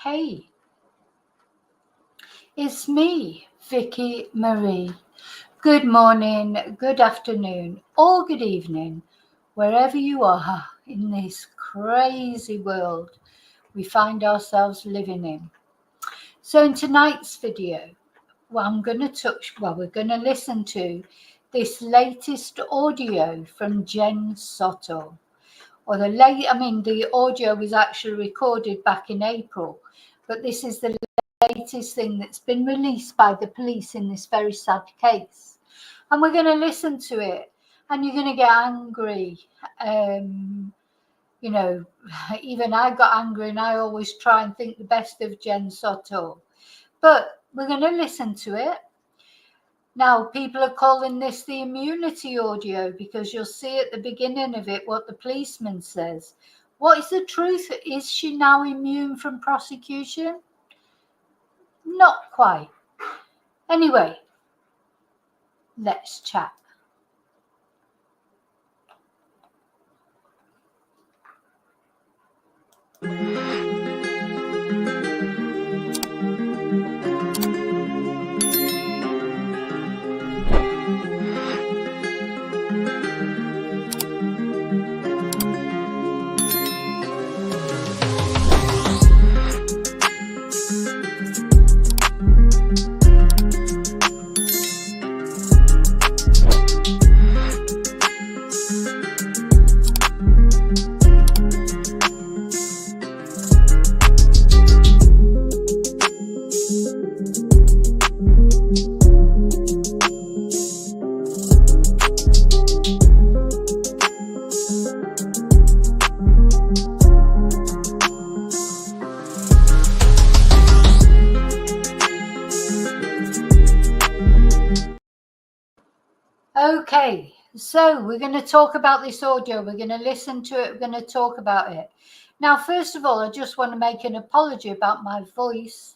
Hey, it's me, Vicky Marie. Good morning, good afternoon, or good evening, wherever you are in this crazy world we find ourselves living in. So, in tonight's video, we're going to listen to this latest audio from Jenn Soto. The audio was actually recorded back in April, but this is the latest thing that's been released by the police in this very sad case. And we're going to listen to it, and you're going to get angry. Even I got angry, and I always try and think the best of Jenn Soto. But we're going to listen to it. Now, people are calling this the immunity audio because you'll see at the beginning of it what the policeman says. What is the truth? Is she now immune from prosecution? Not quite. Anyway, let's chat. Okay, so we're going to talk about this audio. We're going to listen to it. We're going to talk about it. Now, first of all, I just want to make an apology about my voice.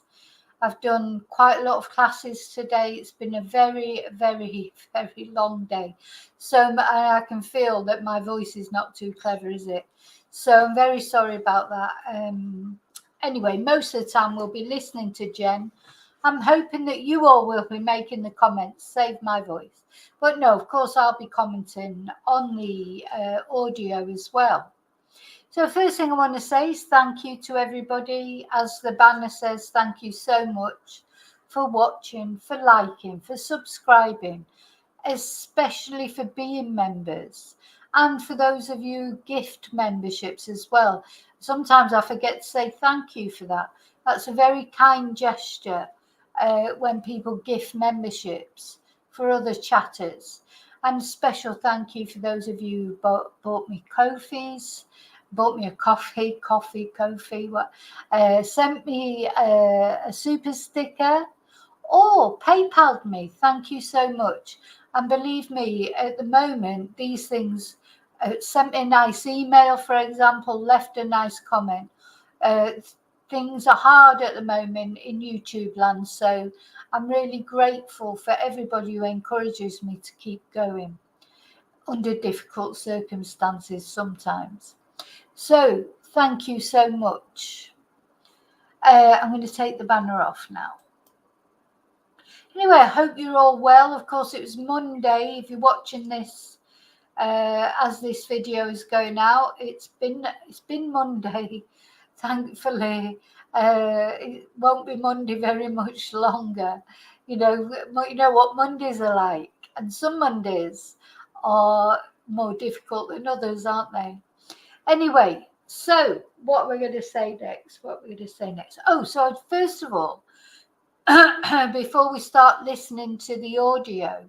I've done quite a lot of classes today. It's been a very, very, very long day. So I can feel that my voice is not too clever, is it? So I'm very sorry about that. Anyway, most of the time we'll be listening to Jenn. I'm hoping that you all will be making the comments, save my voice. But no, of course, I'll be commenting on the audio as well. So first thing I want to say is thank you to everybody. As the banner says, thank you so much for watching, for liking, for subscribing, especially for being members. And for those of you who gift memberships as well. Sometimes I forget to say thank you for that. That's a very kind gesture when people gift memberships for other chatters. And a special thank you for those of you who bought me Ko-fis, bought me a coffee, sent me a super sticker, or PayPal'd me. Thank you so much. And believe me, at the moment, these things, sent me a nice email, for example, left a nice comment. Things are hard at the moment in YouTube land, so I'm really grateful for everybody who encourages me to keep going under difficult circumstances sometimes. So thank you so much. I'm going to take the banner off now. Anyway, I hope you're all well. Of course, it was Monday. If you're watching this as this video is going out, it's been Monday. Thankfully, it won't be Monday very much longer. You know what Mondays are like, and some Mondays are more difficult than others, aren't they? Anyway, so what we're going to say next? Oh, so first of all, before we start listening to the audio,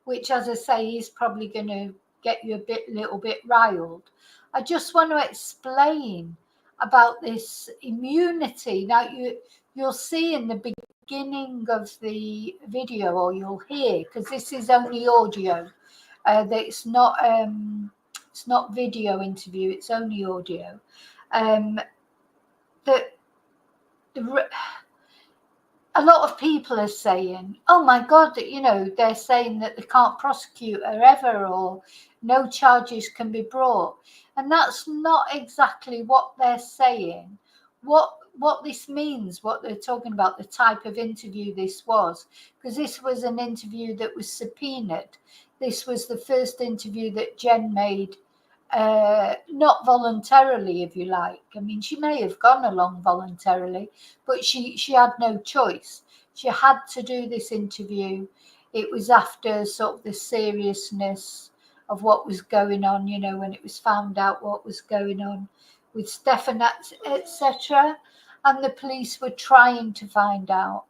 which, as I say, is probably going to get you little bit riled, I just want to explain about this immunity. Now, you'll see in the beginning of the video, or you'll hear, because this is only audio, that it's not video interview, it's only audio, that a lot of people are saying, oh my God, they're saying that they can't prosecute her ever, or no charges can be brought. And that's not exactly what they're saying. what this means, what they're talking about, the type of interview this was, because this was an interview that was subpoenaed. This was the first interview that Jenn made, not voluntarily, if you like. I mean, she may have gone along voluntarily, but she had no choice. She had to do this interview. It was after sort of the seriousness of what was going on, you know, when it was found out what was going on with Stefan, etc. And the police were trying to find out,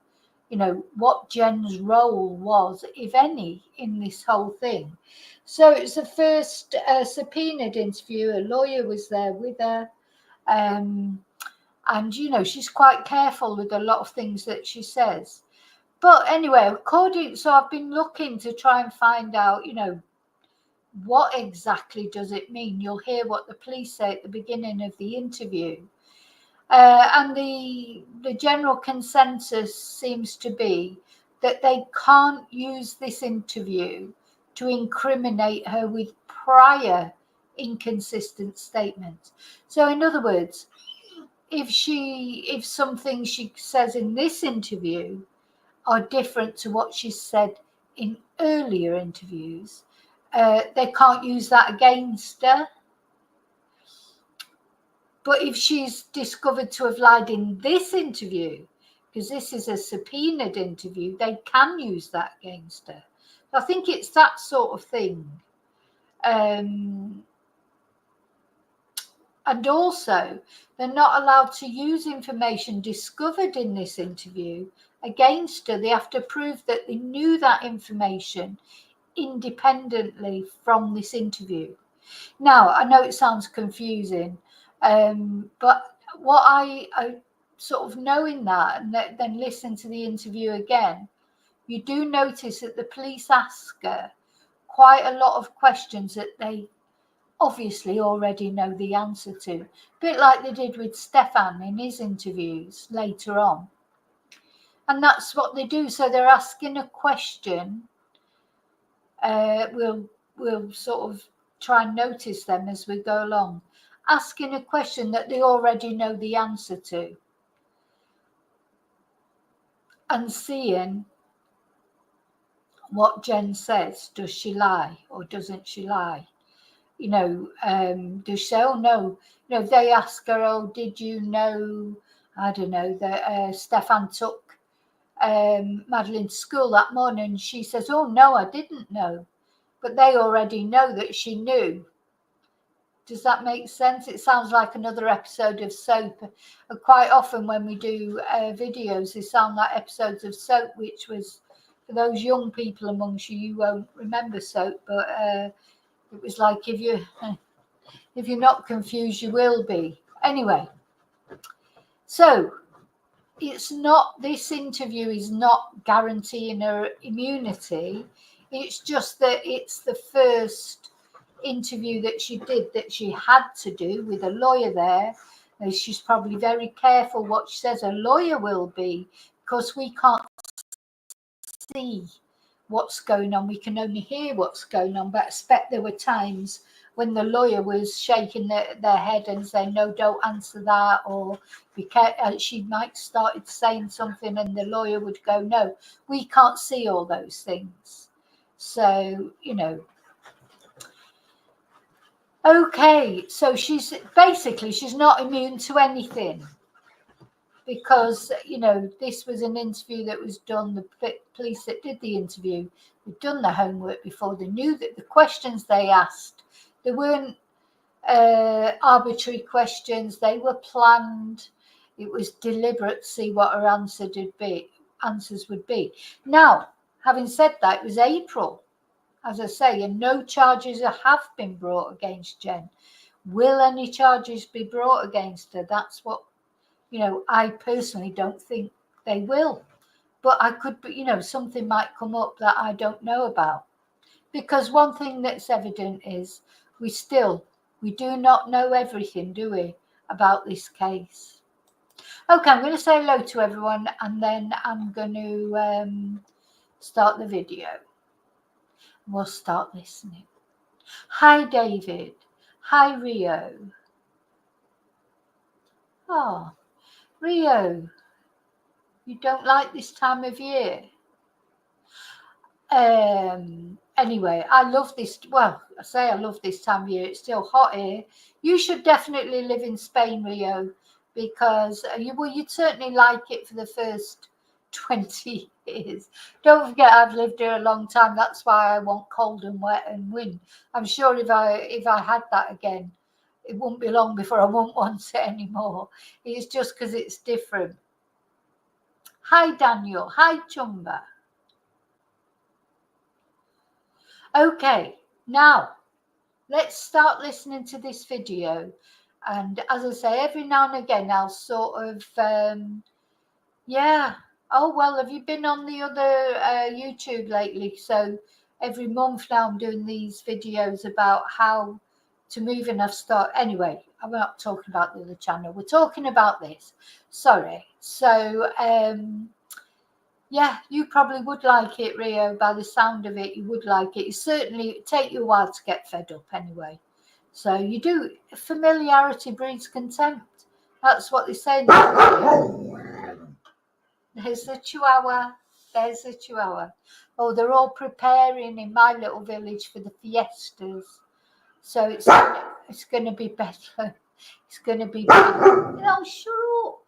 you know, what Jenn's role was, if any, in this whole thing. So it was the first subpoenaed interview. A lawyer was there with her. And, you know, she's quite careful with a lot of things that she says. But anyway, so I've been looking to try and find out, you know, what exactly does it mean? You'll hear what the police say at the beginning of the interview. And the general consensus seems to be that they can't use this interview to incriminate her with prior inconsistent statements. So in other words, if some things she says in this interview are different to what she said in earlier interviews, they can't use that against her. But if she's discovered to have lied in this interview, because this is a subpoenaed interview, they can use that against her. So I think it's that sort of thing. And also, they're not allowed to use information discovered in this interview against her. They have to prove that they knew that information independently from this interview. Now, I know it sounds confusing, but what I sort of knowing that and then listen to the interview again, you do notice that the police ask her quite a lot of questions that they obviously already know the answer to, a bit like they did with Stefan in his interviews later on. And that's what they do. So they're asking a question. We'll sort of try and notice them as we go along, asking a question that they already know the answer to, and seeing what Jenn says. Does she lie or doesn't she lie? You know, does she say, oh no, you know, if they ask her, oh, did you know, I don't know, that Stefan took Madeline to school that morning, she says, oh no, I didn't know. But they already know that she knew. Does that make sense? It sounds like another episode of soap. Quite often when we do videos, they sound like episodes of soap, which was, for those young people amongst you, you won't remember soap, but it was like if you're not confused, you will be. Anyway, so it's not, this interview is not guaranteeing her immunity. It's just that it's the first interview that she did, that she had to do with a lawyer there. She's probably very careful what she says. A lawyer will be, because we can't see what's going on. We can only hear what's going on. But I expect there were times when the lawyer was shaking their head and saying, no, don't answer that, or she might started saying something and the lawyer would go, no. We can't see all those things. So, you know. Okay, so she's not immune to anything, because, you know, this was an interview that was done. The police that did the interview had done their homework before. They knew that the questions they asked, they weren't arbitrary questions. They were planned. It was deliberate to see what her answers would be. Now, having said that, it was April, as I say, and no charges have been brought against Jenn. Will any charges be brought against her? That's what, you know, I personally don't think they will. But I could, you know, something might come up that I don't know about. Because one thing that's evident is we do not know everything, do we, about this case? Okay, I'm going to say hello to everyone, and then I'm going to start the video. We'll start listening. Hi, David. Hi, Rio. Oh, Rio, you don't like this time of year? Anyway, I love this. Well, I say I love this time of year. It's still hot here. You should definitely live in Spain, Rio, because you'd certainly like it for the first 20 years. Don't forget, I've lived here a long time. That's why I want cold and wet and wind. I'm sure if I had that again, it wouldn't be long before I won't want it anymore. It's just because it's different. Hi, Daniel. Hi, Chumba. Okay, now let's start listening to this video. And as I say, every now and again, I'll sort of, yeah. Oh, well, have you been on the other YouTube lately? So every month now I'm doing these videos about how to move, and I've started. Anyway, I'm not talking about the other channel. We're talking about this. Sorry. So, yeah, you probably would like it, Rio. By the sound of it, you would like it. It certainly take you a while to get fed up anyway. So you do. Familiarity breeds contempt. That's what they say. There's the Chihuahua. There's the Chihuahua. Oh, they're all preparing in my little village for the fiestas. So it's going to be better. It's going to be better. Oh, shut up.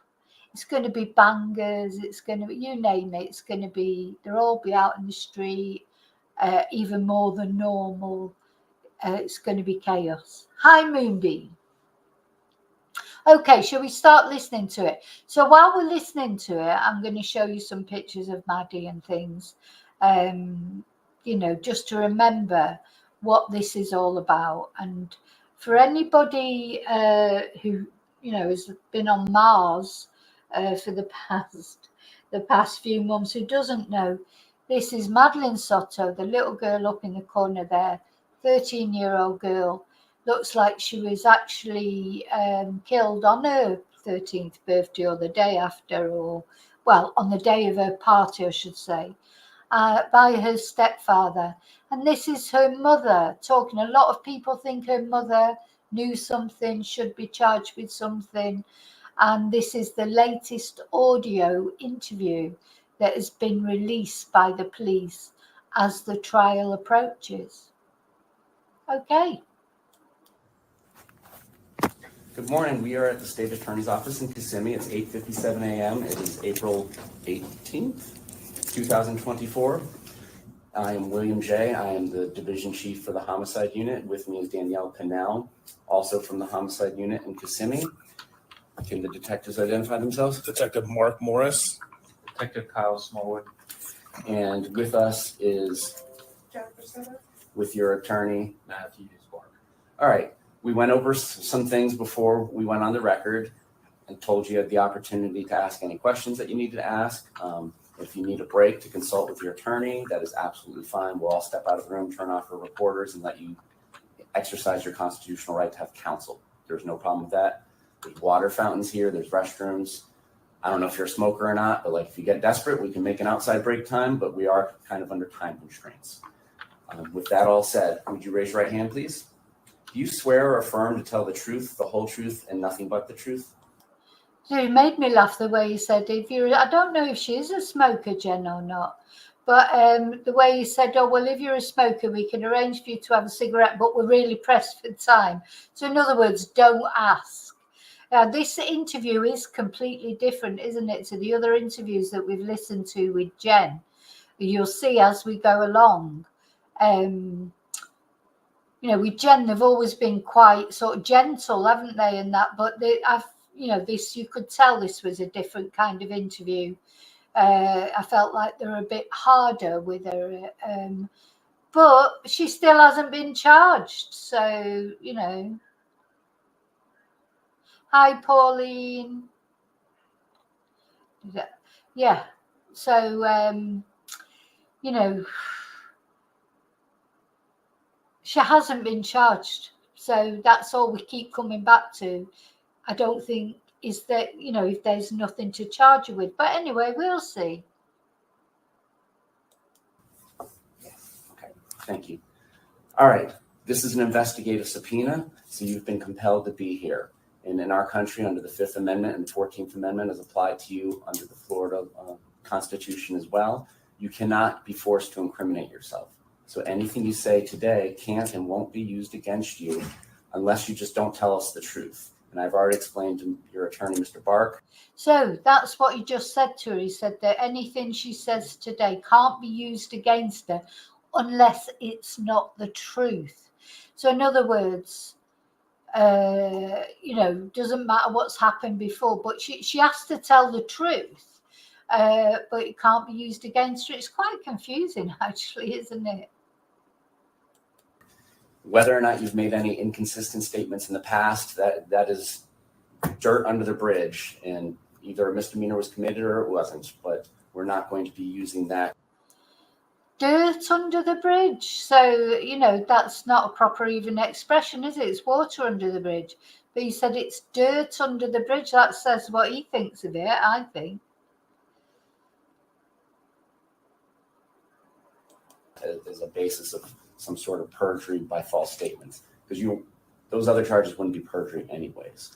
It's going to be bangers. It's going to be, you name it. It's going to be, they'll all be out in the street, even more than normal. It's going to be chaos. Hi, Moonbeam. Okay, shall we start listening to it? So while we're listening to it, I'm going to show you some pictures of Maddie and things, just to remember what this is all about. And for anybody who, has been on Mars for the past few months who doesn't know, this is Madeline Soto, the little girl up in the corner there, 13-year-old girl. Looks like she was actually killed on her 13th birthday or the day after, or, well, on the day of her party, I should say, by her stepfather. And this is her mother talking. A lot of people think her mother knew something, should be charged with something. And this is the latest audio interview that has been released by the police as the trial approaches. Okay. Good morning. We are at the State Attorney's Office in Kissimmee. It's 8:57 a.m. It is April 18th, 2024. I am William J. I am the Division Chief for the Homicide Unit. With me is Danielle Pinnell, also from the Homicide Unit in Kissimmee. Can the detectives identify themselves? Detective Mark Morris. Detective Kyle Smallwood. And with us is with your attorney, Matthew Spark. All right. We went over some things before we went on the record and told you had the opportunity to ask any questions that you needed to ask. If you need a break to consult with your attorney, that is absolutely fine. We'll all step out of the room, turn off our recorders, and let you exercise your constitutional right to have counsel. There's no problem with that. There's water fountains here. There's restrooms. I don't know if you're a smoker or not, but if you get desperate, we can make an outside break time, but we are kind of under time constraints. With that all said, would you raise your right hand, please? Do you swear or affirm to tell the truth, the whole truth, and nothing but the truth? So it made me laugh the way he said, I don't know if she is a smoker, Jen, or not, but the way he said, oh, well, if you're a smoker, we can arrange for you to have a cigarette, but we're really pressed for time. So in other words, don't ask. This interview is completely different, isn't it, to the other interviews that we've listened to with Jen. You'll see as we go along. With Jen, they've always been quite sort of gentle, haven't they, and that, but this, you could tell this was a different kind of interview. I felt like they were a bit harder with her, but she still hasn't been charged. So, Hi, Pauline. Yeah. So, she hasn't been charged. So that's all we keep coming back to. I don't think is that, if there's nothing to charge her with. But anyway, we'll see. Okay, thank you. All right, this is an investigative subpoena, so you've been compelled to be here. And in our country, under the Fifth Amendment and the 14th Amendment as applied to you under the Florida Constitution as well, you cannot be forced to incriminate yourself. So anything you say today can't and won't be used against you unless you just don't tell us the truth. And I've already explained to your attorney, Mr. Bark. So that's what he just said to her. He said that anything she says today can't be used against her unless it's not the truth. So in other words, doesn't matter what's happened before, but she has to tell the truth, but it can't be used against her. It's quite confusing, actually, isn't it? Whether or not you've made any inconsistent statements in the past, that is dirt under the bridge, and either a misdemeanor was committed or it wasn't, but we're not going to be using that. Dirt under the bridge. So, that's not a proper even expression, is it? It's water under the bridge. But he said it's dirt under the bridge. That says what he thinks of it, I think. As a basis of some sort of perjury by false statements, because those other charges wouldn't be perjury anyways.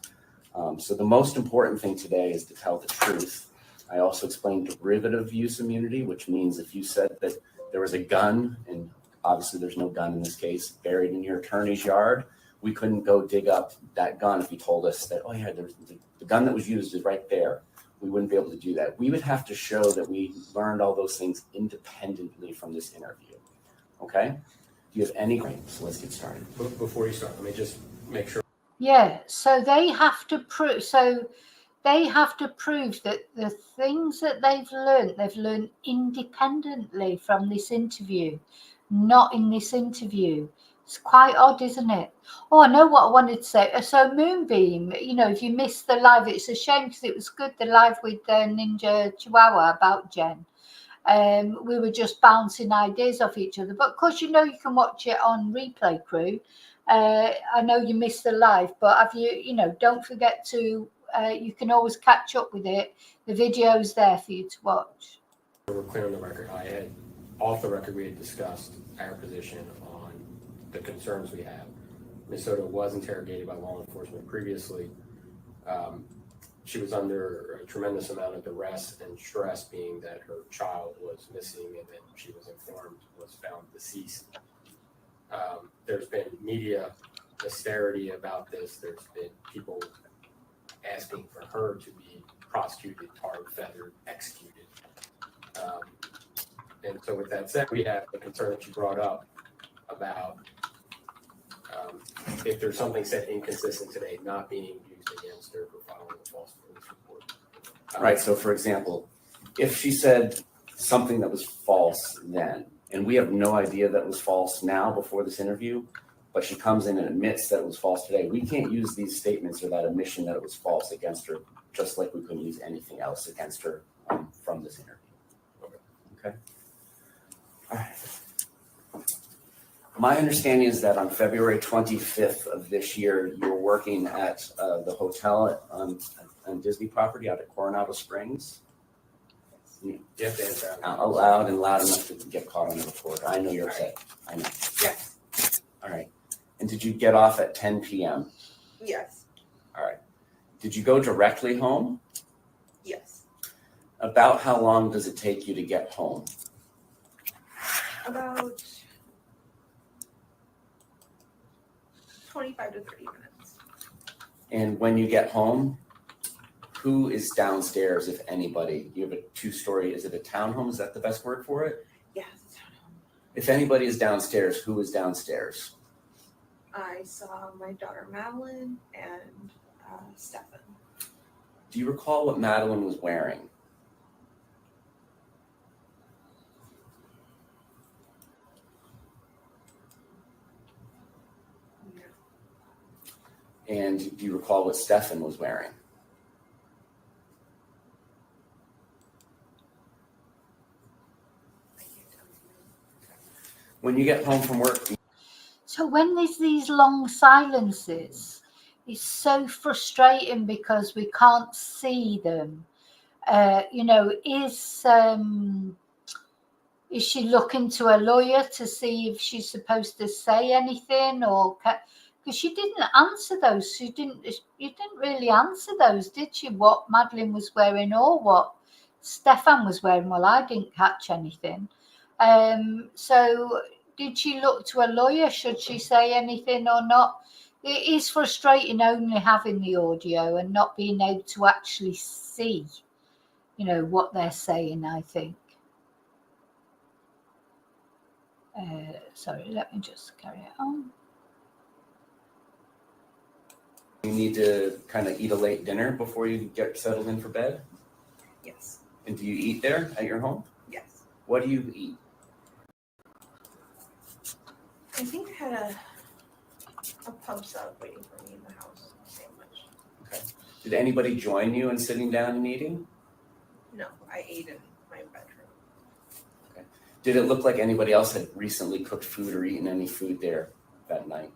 So the most important thing today is to tell the truth. I also explained derivative use immunity, which means if you said that there was a gun, and obviously there's no gun in this case, buried in your attorney's yard, we couldn't go dig up that gun if you told us that, oh yeah, the gun that was used is right there. We wouldn't be able to do that. We would have to show that we learned all those things independently from this interview. Okay? Do you have any questions? So let's get started. Before you start, let me just make sure. Yeah, so they have to prove. So they have to prove that the things that they've learned independently from this interview, not in this interview. It's quite odd, isn't it? Oh, I know what I wanted to say. So Moonbeam, if you missed the live, it's a shame because it was good, the live with Ninja Chihuahua about Jenn. We were just bouncing ideas off each other. But of course, you can watch it on Replay Crew. I know you missed the live, but have you, don't forget to, you can always catch up with it. The video's there for you to watch. We're clear on the record. Off the record, we had discussed our position on the concerns we have. Ms. Soto was interrogated by law enforcement previously. She was under a tremendous amount of duress and stress, being that her child was missing and that she was informed was found deceased. There's been media hysteria about this. There's been people asking for her to be prosecuted, tarred, feathered, executed. And so with that said, we have the concern that you brought up about if there's something said inconsistent today, not being used against her for filing a false police report. Right. So, for example, if she said something that was false then, and we have no idea that was false now before this interview, but she comes in and admits that it was false today, we can't use these statements or that admission that it was false against her, just like we couldn't use anything else against her from this interview. Okay. All right. My understanding is that on February 25th of this year, you were working at the hotel on Disney property out at Coronado Springs. You have to answer Out loud and loud enough to get caught on the record. I know you're upset. I know. Yes. All right. And did you get off at 10 p.m.? Yes. All right. Did you go directly home? Yes. About how long does it take you to get home? About 25 to 30 minutes. And when you get home, who is downstairs, if anybody? You have a two-story, is it a townhome? Is that the best word for it? Yes. If anybody is downstairs, who is downstairs? I saw my daughter Madeline and Stefan. Do you recall what Madeline was wearing? No. And do you recall what Stefan was wearing? I can't tell you. When you get home from work, So when there's these long silences, it's so frustrating because we can't see them. Is she looking to a lawyer to see if she's supposed to say anything, or Because she didn't answer those. You didn't really answer those, did you? What Madeline was wearing or what Stefan was wearing? Well, I didn't catch anything. So did she look to a lawyer? Should she say anything or not? It is frustrating only having the audio and not being able to actually see, what they're saying, I think. Sorry, let me just carry it on. You need to kind of eat a late dinner before you get settled in for bed? Yes. And do you eat there at your home? Yes. What do you eat? I think I had a pub sub waiting for me in the house. Sandwich. Okay. Did anybody join you in sitting down and eating? No, I ate in my bedroom. Okay. Did it look like anybody else had recently cooked food or eaten any food there that night?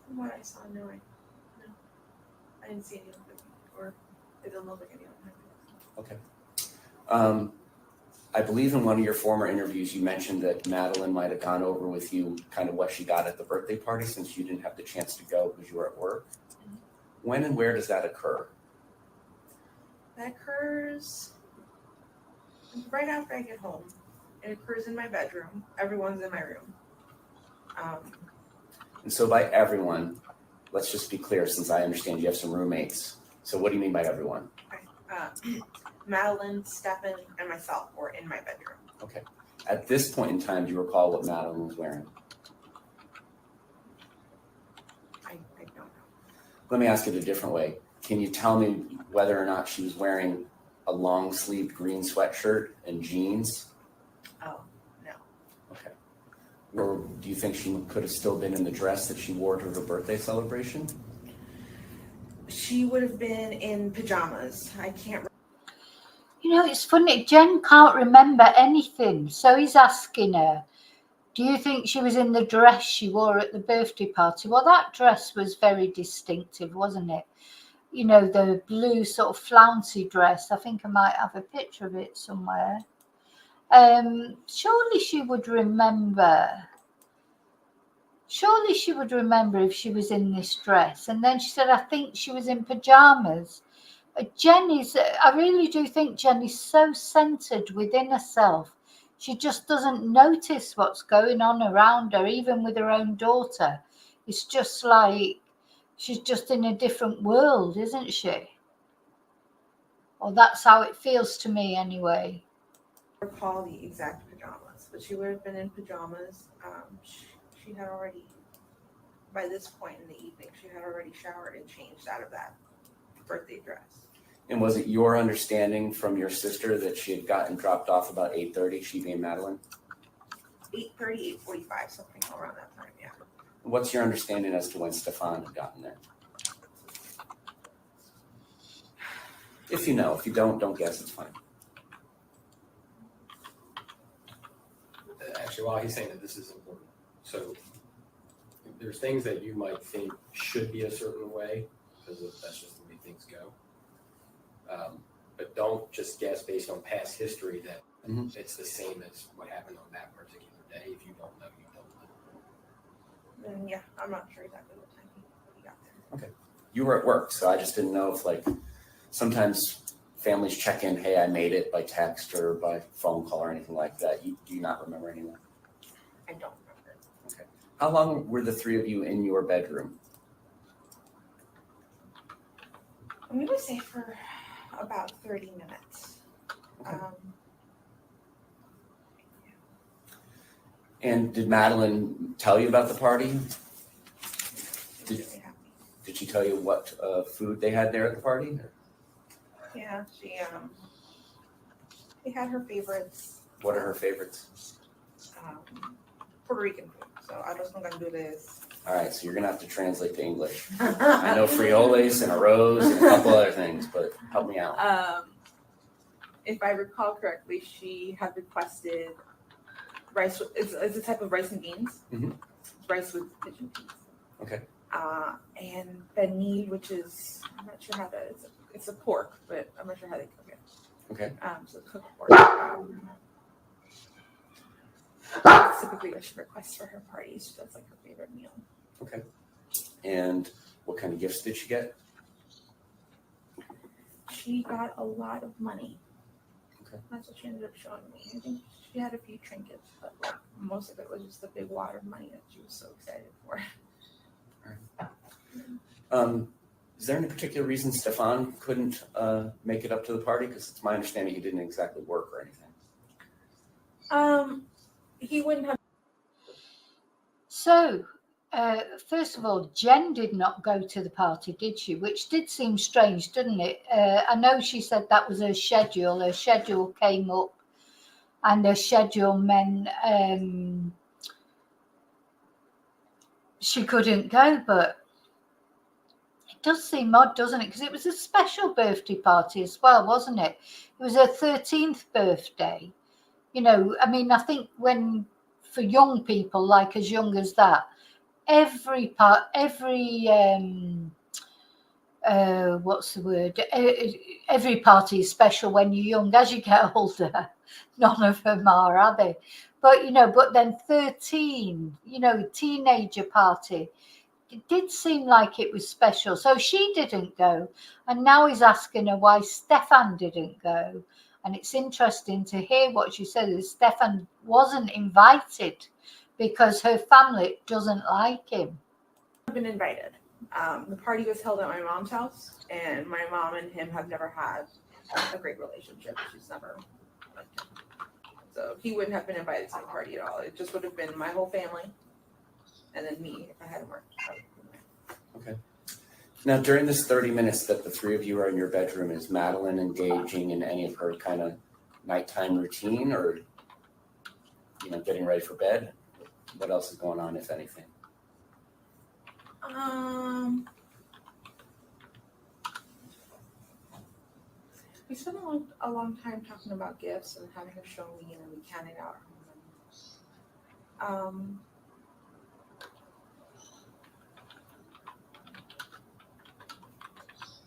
From what I saw, no. I didn't see any of it, or it didn't look like any of it. Okay. I believe in one of your former interviews, you mentioned that Madeline might have gone over with you kind of what she got at the birthday party since you didn't have the chance to go because you were at work. Mhm. When and where does that occur? That occurs right after I get home. It occurs in my bedroom. Everyone's in my room. And so by everyone, let's just be clear since I understand you have some roommates. So what do you mean by everyone? Madeline, Stefan, and myself were in my bedroom. Okay. At this point in time, do you recall what Madeline was wearing? I don't know. Let me ask it a different way. Can you tell me whether or not she was wearing a long-sleeved green sweatshirt and jeans? Oh, no. Okay. Or do you think she could have still been in the dress that she wore to her birthday celebration? She would have been in pajamas. I can't. It's funny. Jenn can't remember anything. So he's asking her, do you think she was in the dress she wore at the birthday party? Well, that dress was very distinctive, wasn't it? The blue sort of flouncy dress. I think I might have a picture of it somewhere. Surely she would remember. Surely she would remember if she was in this dress. And then she said, I think she was in pajamas. I really do think Jenn is so centered within herself. She just doesn't notice what's going on around her, even with her own daughter. It's just like she's just in a different world, isn't she? Or that's how it feels to me anyway. I recall the exact pajamas, but she would have been in pajamas. She had already, by this point in the evening, she had already showered and changed out of that birthday dress. And was it your understanding from your sister that she had gotten dropped off about 8:30, she being Madeline? 8:30, 8:45, something around that time, yeah. What's your understanding as to when Stefan had gotten there? If you know. If you don't guess, it's fine. Actually, while he's saying that, this is important. So there's things that you might think should be a certain way because that's just the way things go. But don't just guess based on past history that it's the same as what happened on that particular day. If you don't know, you don't know. And yeah, I'm not sure exactly what time he got there. Okay. You were at work, so I just didn't know if sometimes families check in, hey, I made it by text or by phone call or anything like that. Do you not remember any of that? I don't remember. Okay. How long were the three of you in your bedroom? I'm going to say for about 30 minutes. Okay. And did Madeline tell you about the party? Really happy. Did she tell you what food they had there at the party? Yeah, they had her favorites. What are her favorites? Puerto Rican food. So arroz con gandules. All right, so you're going to have to translate to English. I know frijoles and arroz and a couple other things, but help me out. If I recall correctly, she had requested rice. It's a type of rice and beans. Mm-hmm. Rice with pigeon peas. Okay. And pernil, which is, I'm not sure how that is. It's a pork, but I'm not sure how they cook it. Okay. So cooked pork. That's typically what she requests for her parties. That's like her favorite meal. Okay. And what kind of gifts did she get? She got a lot of money. Okay. That's what she ended up showing me. I think she had a few trinkets, but like most of it was just a big wad of money that she was so excited for. Is there any particular reason Stefan couldn't make it up to the party? Because it's my understanding he didn't exactly work or anything. He wouldn't have. So, first of all, Jenn did not go to the party, did she? Which did seem strange, didn't it? I know she said that was her schedule. Her schedule came up, and her schedule meant she couldn't go. But it does seem odd, doesn't it? Because it was a special birthday party as well, wasn't it? It was her 13th birthday. You know, I mean, I think for young people like as young as that, every what's the word? Every party is special when you're young. As you get older, none of them are they? But but then 13, teenager party. It did seem like it was special. So she didn't go, and now he's asking her why Stefan didn't go. And it's interesting to hear what she said is Stefan wasn't invited because her family doesn't like him. I've been invited. The party was held at my mom's house, and my mom and him have never had a great relationship. She's never liked him. So he wouldn't have been invited to the party at all. It just would have been my whole family and then me if I hadn't worked. Okay. Now, during this 30 minutes that the three of you are in your bedroom, is Madeline engaging in any of her kind of nighttime routine or, getting ready for bed? What else is going on, if anything? We spent a long time talking about gifts and having her show me, and then we counted out her money.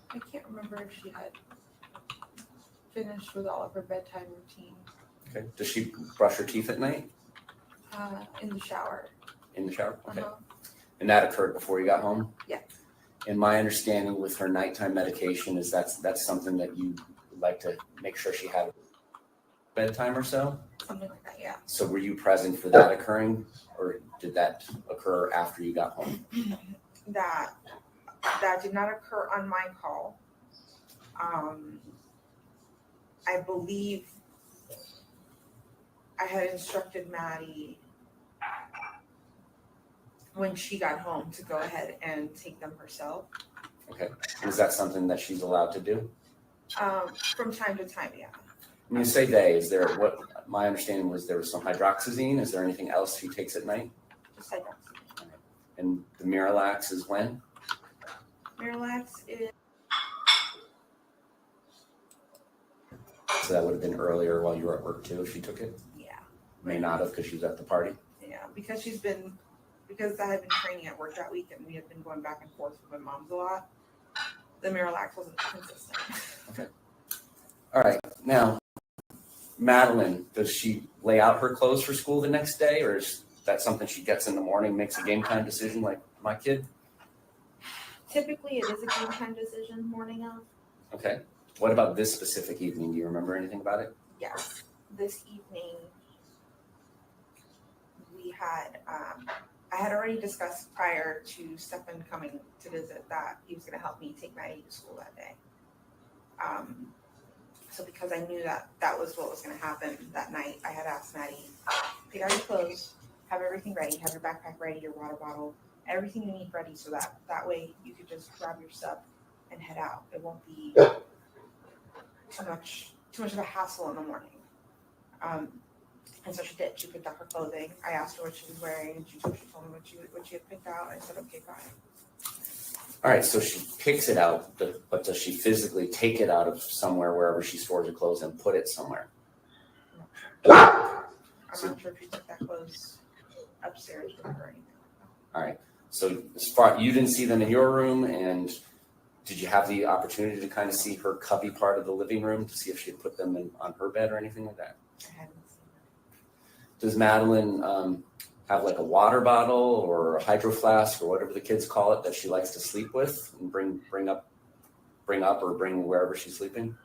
I can't remember if she had finished with all of her bedtime routine. Okay. Does she brush her teeth at night? In the shower. In the shower? Okay. Uh-huh. And that occurred before you got home? Yeah. And my understanding with her nighttime medication is that's something that you like to make sure she had bedtime or so? Something like that, yeah. So were you present for that occurring, or did that occur after you got home? That did not occur on my call. I believe I had instructed Maddie when she got home to go ahead and take them herself. Okay. Is that something that she's allowed to do? From time to time, yeah. When you say they, is there what my understanding was there was some hydroxyzine? Is there anything else she takes at night? Just hydroxyzine. And the Miralax is when? Miralax is. So that would have been earlier while you were at work too if she took it? Yeah. May not have because she was at the party? Yeah, because I had been training at work that week and we had been going back and forth with my mom's a lot. The Miralax wasn't consistent. Okay. All right. Now, Madeline, does she lay out her clothes for school the next day, or is that something she gets in the morning, makes a game time decision like my kid? Typically, it is a game time decision morning of. Okay. What about this specific evening? Do you remember anything about it? Yes. This evening, we had, I had already discussed prior to Stefan coming to visit that he was going to help me take Maddie to school that day. So because I knew that was what was going to happen that night, I had asked Maddie, pick out your clothes, have everything ready, have your backpack ready, your water bottle, everything you need ready so that way you could just grab your stuff and head out. It won't be too much of a hassle in the morning. And so she did. She picked out her clothing. I asked her what she was wearing, and she told me what she had picked out. I said, okay, fine. All right, so she picks it out, but does she physically take it out of somewhere, wherever she stores her clothes, and put it somewhere? I'm not sure if she took that clothes upstairs with her or anything like that. All right, so as far you didn't see them in your room, and did you have the opportunity to kind of see her cubby part of the living room to see if she had put them on her bed or anything like that? I hadn't seen Does Madeline have like a water bottle or a hydro flask or whatever the kids call it that she likes to sleep with and bring up or bring wherever she's sleeping?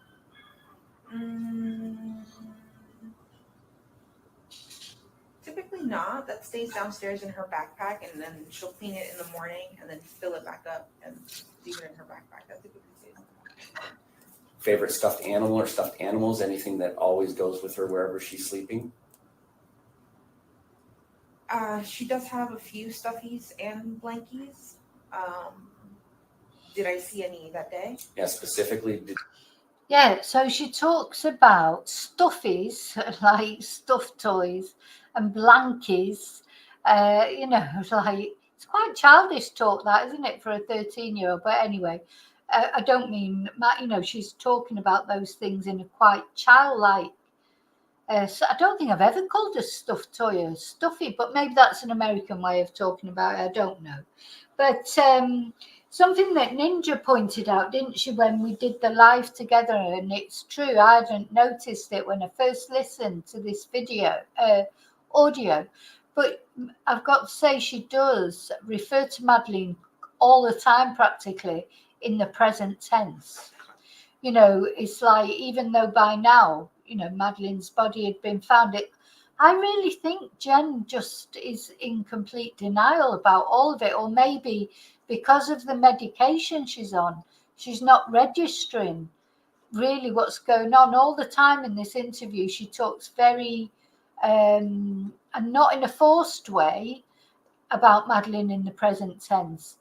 Typically not. That stays downstairs in her backpack, and then she'll clean it in the morning and then fill it back up and leave it in her backpack. That typically stays in the backpack. Favorite stuffed animal or stuffed animals? Anything that always goes with her wherever she's sleeping? She does have a few stuffies and blankies. Did I see any that day? Yeah, specifically. Yeah, so she talks about stuffies, like stuffed toys, and blankies. Like it's quite childish talk, that, isn't it, for a 13-year-old? But anyway, I don't mean, she's talking about those things in a quite childlike. So I don't think I've ever called a stuffed toy a stuffy, but maybe that's an American way of talking about it. I don't know. But something that Ninja pointed out, didn't she, when we did the live together? And it's true, I hadn't noticed it when I first listened to this audio. But I've got to say, she does refer to Madeline all the time, practically, in the present tense. It's like, even though by now, Madeline's body had been found, I really think Jenn just is in complete denial about all of it, or maybe because of the medication she's on, she's not registering really what's going on. All the time in this interview, she talks very, and not in a forced way, about Madeline in the present tense.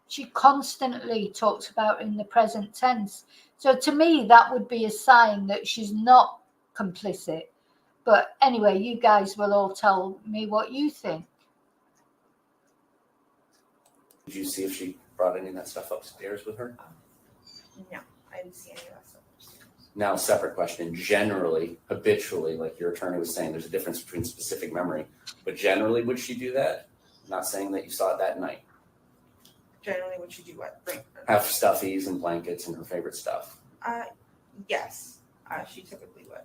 She constantly talks about in the present tense. So to me, that would be a sign that she's not complicit. But anyway, you guys will all tell me what you think. Did you see if she brought any of that stuff upstairs with her? No, I didn't see any of that stuff upstairs. Now, separate question. Generally, habitually, like your attorney was saying, there's a difference between specific memory. But generally, would she do that? Not saying that you saw it that night. Generally, would she do what? Have stuffies and blankets and her favorite stuff. Yes, she typically would.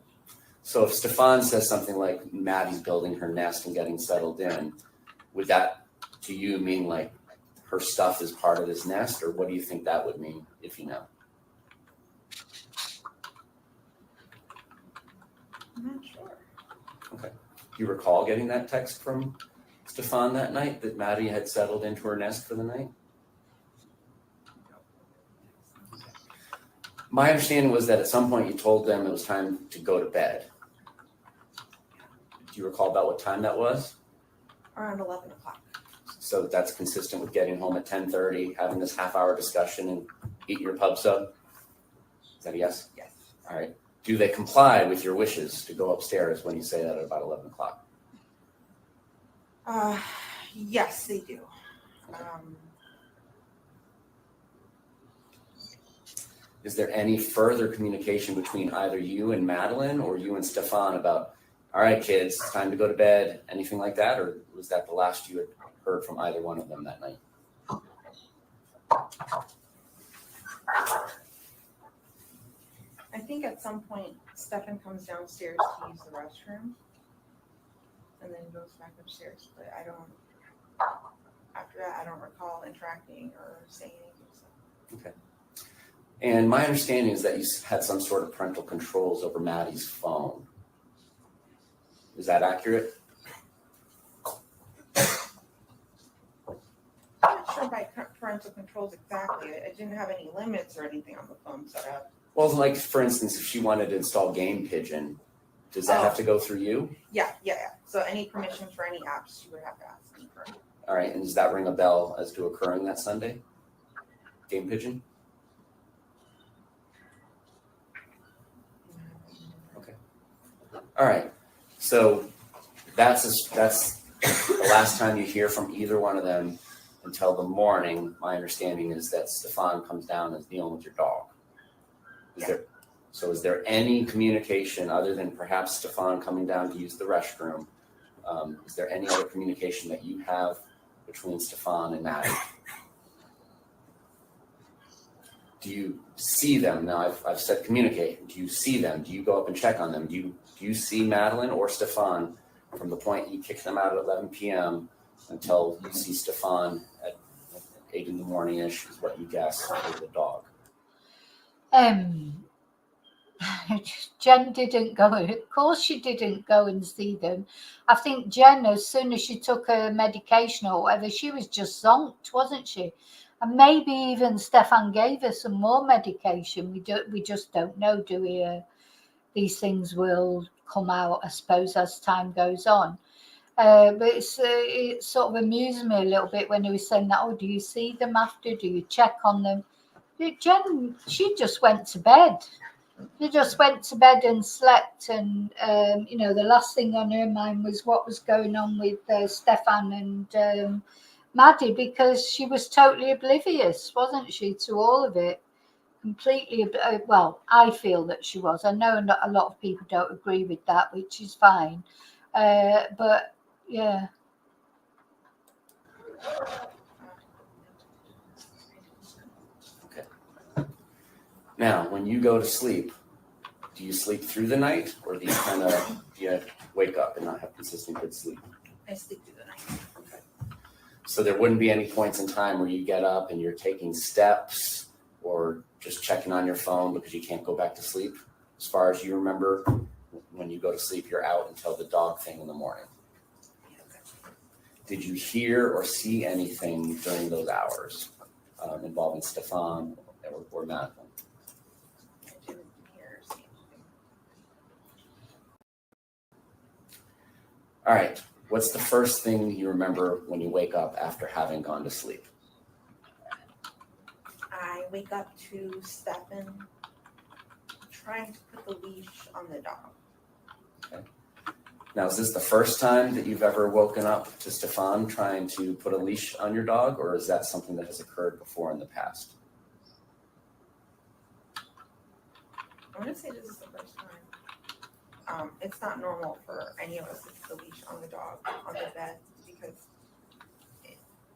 So if Stefan says something like Maddie's building her nest and getting settled in, would that to you mean like her stuff is part of this nest, or what do you think that would mean, if you know? I'm not sure. Okay. Do you recall getting that text from Stefan that night that Maddie had settled into her nest for the night? My understanding was that at some point you told them it was time to go to bed. Do you recall about what time that was? Around 11 o'clock. So that's consistent with getting home at 10:30, having this half-hour discussion and eat your pub sub? Is that a yes? Yes. All right. Do they comply with your wishes to go upstairs when you say that at about 11 o'clock? Yes, they do. Is there any further communication between either you and Madeline or you and Stefan about, all right, kids, it's time to go to bed, anything like that? Or was that the last you had heard from either one of them that night? I think at some point, Stefan comes downstairs to use the restroom and then goes back upstairs. But after that, I don't recall interacting or saying anything. So. Okay. And my understanding is that you had some sort of parental controls over Maddie's phone. Is that accurate? I'm not sure by parental controls exactly. I didn't have any limits or anything on the phone set up. Well, like, for instance, if she wanted to install Game Pigeon, does that have to go through you? Yeah. So any permissions for any apps, she would have to ask me for. All right, and does that ring a bell as to occurring that Sunday? Game Pigeon? Okay. All right, so that's the last time you hear from either one of them until the morning. My understanding is that Stefan comes down and is dealing with your dog. Is there any communication other than perhaps Stefan coming down to use the restroom? Is there any other communication that you have between Stefan and Maddie? Do you see them? Now, I've said communicate. Do you see them? Do you go up and check on them? Do you see Madeline or Stefan from the point he kicked them out at 11 p.m. until you see Stefan at 8 in the morning-ish is what you guess for the dog. Jenn didn't go. Of course, she didn't go and see them. I think Jenn, as soon as she took her medication or whatever, she was just zonked, wasn't she? And maybe even Stefan gave her some more medication. We just don't know, do we? These things will come out, I suppose, as time goes on. But it sort of amused me a little bit when he was saying that. Oh, do you see them after? Do you check on them? Jenn, she just went to bed. She just went to bed and slept, and the last thing on her mind was what was going on with Stefan and Maddie, because she was totally oblivious, wasn't she, to all of it? Completely. Well, I feel that she was. I know a lot of people don't agree with that, which is fine. But yeah. Okay. Now, when you go to sleep, do you sleep through the night, or do you wake up and not have consistent good sleep? I sleep through the night. Okay. So there wouldn't be any points in time where you get up and you're taking steps or just checking on your phone because you can't go back to sleep? As far as you remember, when you go to sleep, you're out until the dog thing in the morning. Did you hear or see anything during those hours involving Stefan or Madeline? I didn't hear or see anything. All right. What's the first thing you remember when you wake up after having gone to sleep? I wake up to Stefan trying to put the leash on the dog. Okay. Now, is this the first time that you've ever woken up to Stefan trying to put a leash on your dog, or is that something that has occurred before in the past? I'm going to say this is the first time. It's not normal for any of us to put the leash on the dog on the bed, because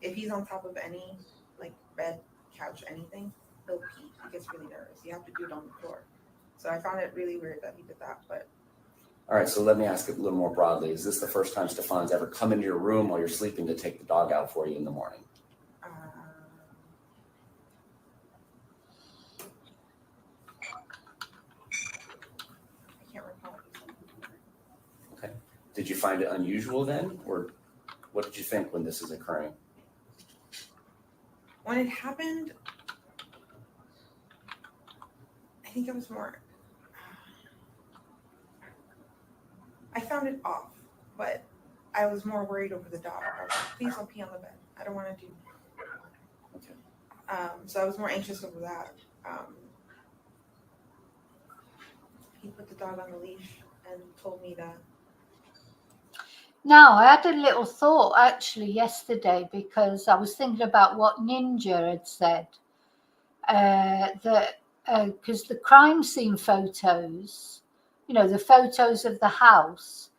if he's on top of any, like, bed, couch, anything, he'll pee. He gets really nervous. You have to do it on the floor. So I found it really weird that he did that. But All right, so let me ask it a little more broadly. Is this the first time Stefan's ever come into your room while you're sleeping to take the dog out for you in the morning? I can't recall. Okay. Did you find it unusual then, or what did you think when this is occurring? When it happened, I think it was more. I found it off, but I was more worried over the dog. I was like, please don't pee on the bed. I don't want to do. Okay. So I was more anxious over that. He put the dog on the leash and told me that. Now, I had a little thought actually yesterday, because I was thinking about what Ninja had said. That because the crime scene photos, the photos of the house,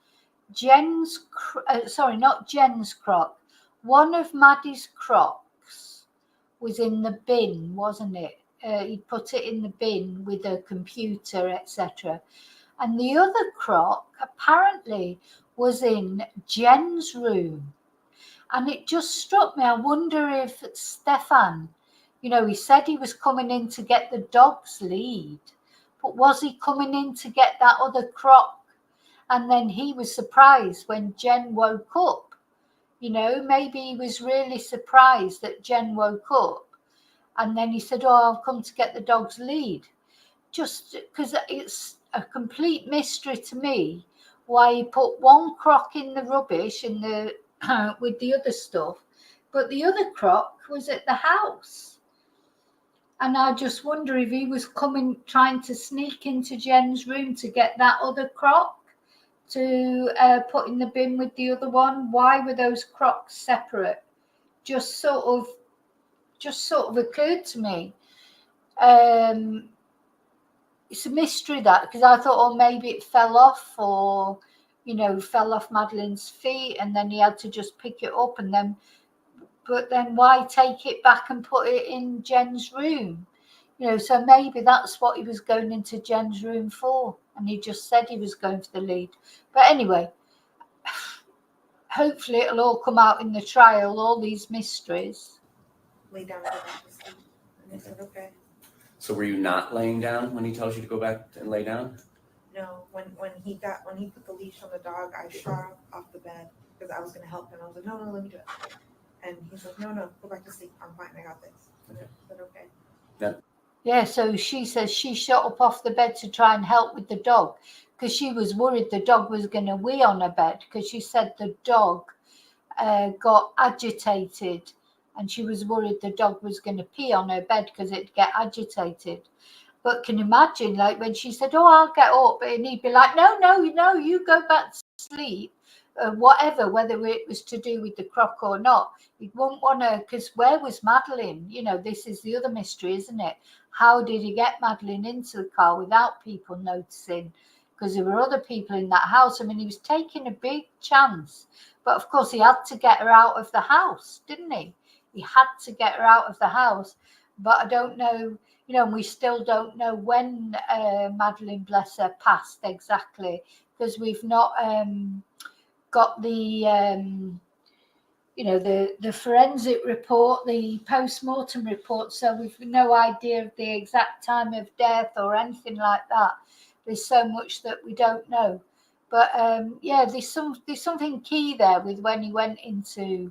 not Jenn's croc, one of Maddie's crocs was in the bin, wasn't it? He put it in the bin with a computer, etc. And the other croc apparently was in Jenn's room. And it just struck me, I wonder if Stefan, he said he was coming in to get the dog's lead, but was he coming in to get that other croc? And then he was surprised when Jenn woke up. Maybe he was really surprised that Jenn woke up. And then he said, oh, I'll come to get the dog's lead. Just because it's a complete mystery to me why he put one croc in the rubbish in the with the other stuff, but the other croc was at the house. And I just wonder if he was trying to sneak into Jenn's room to get that other croc to put in the bin with the other one. Why were those crocs separate? Just sort of occurred to me. It's a mystery, that, because I thought, oh, maybe it fell off, or fell off Madeline's feet, and then he had to just pick it up, but then why take it back and put it in Jenn's room? So maybe that's what he was going into Jenn's room for, and he just said he was going for the lead. But anyway, hopefully it'll all come out in the trial, all these mysteries. Lay down and go back to sleep. And they said, okay. So were you not laying down when he tells you to go back and lay down? No, when he put the leash on the dog, I shot off the bed because I was gonna help him. I was like, no, let me do it. And he's like, no, go back to sleep. I'm fine. I got this. Okay. I said, okay. Yeah, so she says she shot up off the bed to try and help with the dog because she was worried the dog was going to wee on her bed because she said the dog got agitated and she was worried the dog was going to pee on her bed because it'd get agitated. But can you imagine, like when she said, oh, I'll get up, and he'd be like, no, you go back to sleep, whatever, whether it was to do with the croc or not. He wouldn't want to, because where was Madeline? You know, this is the other mystery, isn't it? How did he get Madeline into the car without people noticing? Because there were other people in that house. I mean, he was taking a big chance. But of course, he had to get her out of the house, didn't he? He had to get her out of the house. But I don't know, you know, and we still don't know when Madeline, bless her, passed exactly, because we've not got the you know, the forensic report, the post-mortem report, so we've no idea of the exact time of death or anything like that. There's so much that we don't know. But yeah, there's something key there with when he went into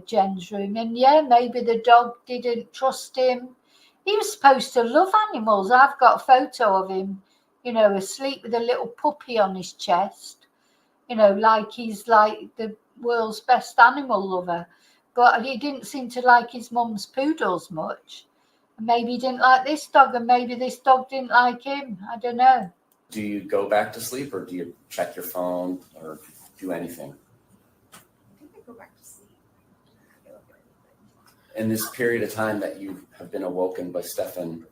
Jenn's room. And yeah, maybe the dog didn't trust him. He was supposed to love animals. I've got a photo of him, you know, asleep with a little puppy on his chest, you know, like he's like the world's best animal lover. But he didn't seem to like his mum's poodles much. Maybe he didn't like this dog, and maybe this dog didn't like him. I don't know. Do you go back to sleep or do you check your phone or do anything? I think I go back to sleep. I look at anything. In this period of time that you have been awoken by Stefan,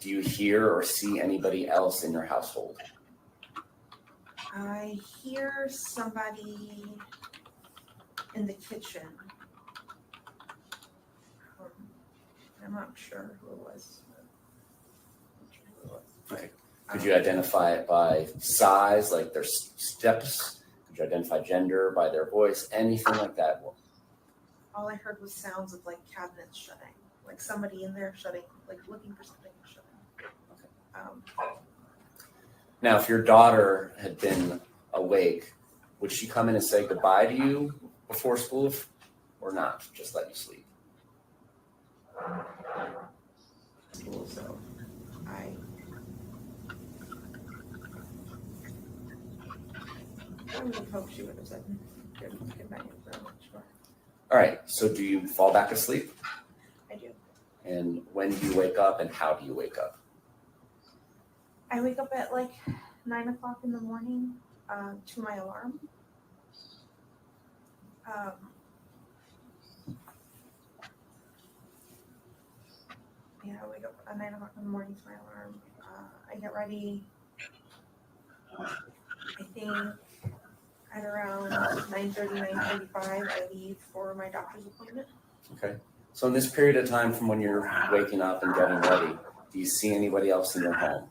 do you hear or see anybody else in your household? I hear somebody in the kitchen. I'm not sure who it was. Okay. Could you identify it by size, like their steps? Could you identify gender by their voice? Anything like that? All I heard was sounds of like cabinets shutting, like somebody in there shutting, like looking for something shutting. Okay. Now, if your daughter had been awake, would she come in and say goodbye to you before school or not? Just let you sleep? School, so I would have hoped she would have said goodbye, but I'm not sure. All right. So do you fall back asleep? I do. And when do you wake up and how do you wake up? I wake up at like 9 o'clock in the morning to my alarm. Yeah, I wake up at 9 o'clock in the morning to my alarm. I get ready. I think at around 9:30, 9:45, I leave for my doctor's appointment. Okay. So in this period of time from when you're waking up and getting ready, do you see anybody else in your home?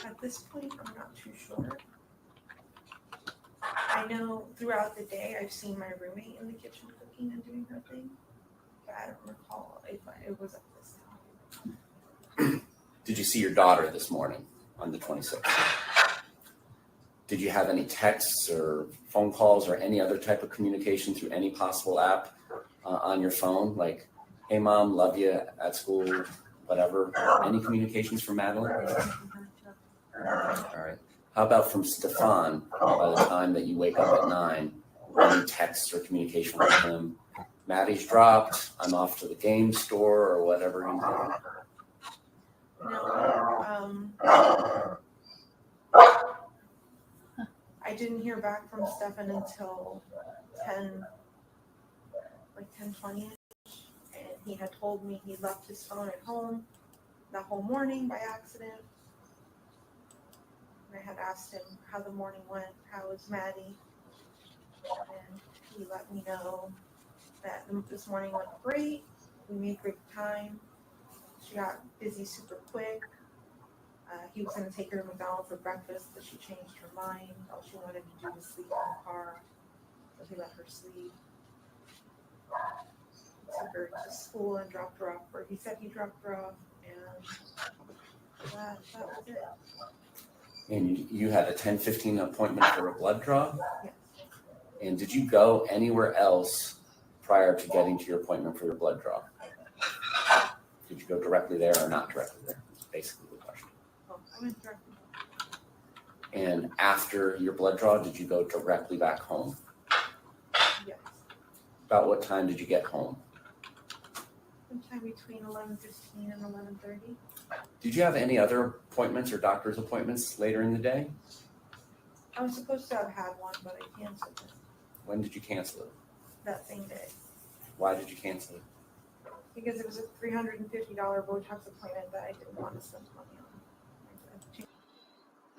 At this point, I'm not too sure. I know throughout the day I've seen my roommate in the kitchen cooking and doing her thing, but I don't recall if it was at this time. Did you see your daughter this morning on the 26th? Did you have any texts or phone calls or any other type of communication through any possible app on your phone? Like, hey, Mom, love you at school, whatever. Any communications from Madeline? All right. How about from Stefan by the time that you wake up at 9? Any texts or communication with him? Maddie's dropped. I'm off to the game store or whatever he's doing. No, I didn't hear back from Stefan until 10:20, and he had told me he left his phone at home that whole morning by accident. And I had asked him how the morning went, how was Maddie, and he let me know that this morning went great. We made great time. She got busy super quick. He was going to take her to McDonald's for breakfast, but she changed her mind. All she wanted to do was sleep in the car, so he let her sleep. He took her to school and dropped her off where he said he dropped her off, and that was it. And you had a 10:15 appointment for a blood draw? Yes. And did you go anywhere else prior to getting to your appointment for your blood draw? Did you go directly there or not directly there? That's basically the question. Oh, I went directly. And after your blood draw, did you go directly back home? Yes. About what time did you get home? Sometime between 11:15 and 11:30. Did you have any other appointments or doctor's appointments later in the day? I was supposed to have had one, but I canceled it When did you cancel it? that same day Why did you cancel it? because it was a $350 Botox appointment that I didn't want to spend money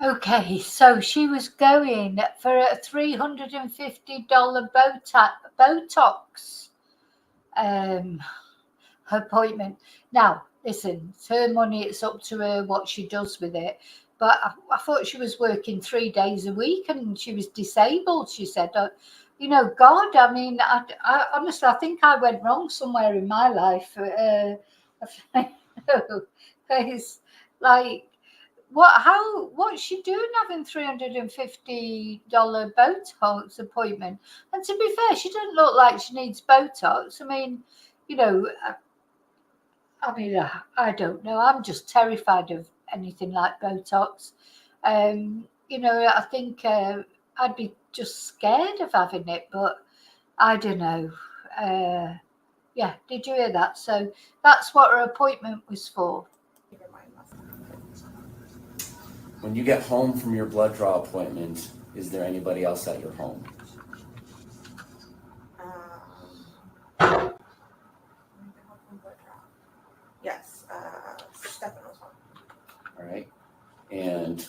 on. Okay, so she was going for a $350 Botox appointment. Now, listen, it's her money, it's up to her what she does with it. But I thought she was working 3 days a week and she was disabled, she said. God, I mean, I honestly, I think I went wrong somewhere in my life. It's like, what's she doing having $350 Botox appointment? And to be fair, she doesn't look like she needs Botox. I mean, I don't know. I'm just terrified of anything like Botox. I think I'd be just scared of having it, but I don't know. Yeah, did you hear that? So that's what her appointment was for. When you get home from your blood draw appointment, is there anybody else at your home? Yes, Stefano's home. All right. And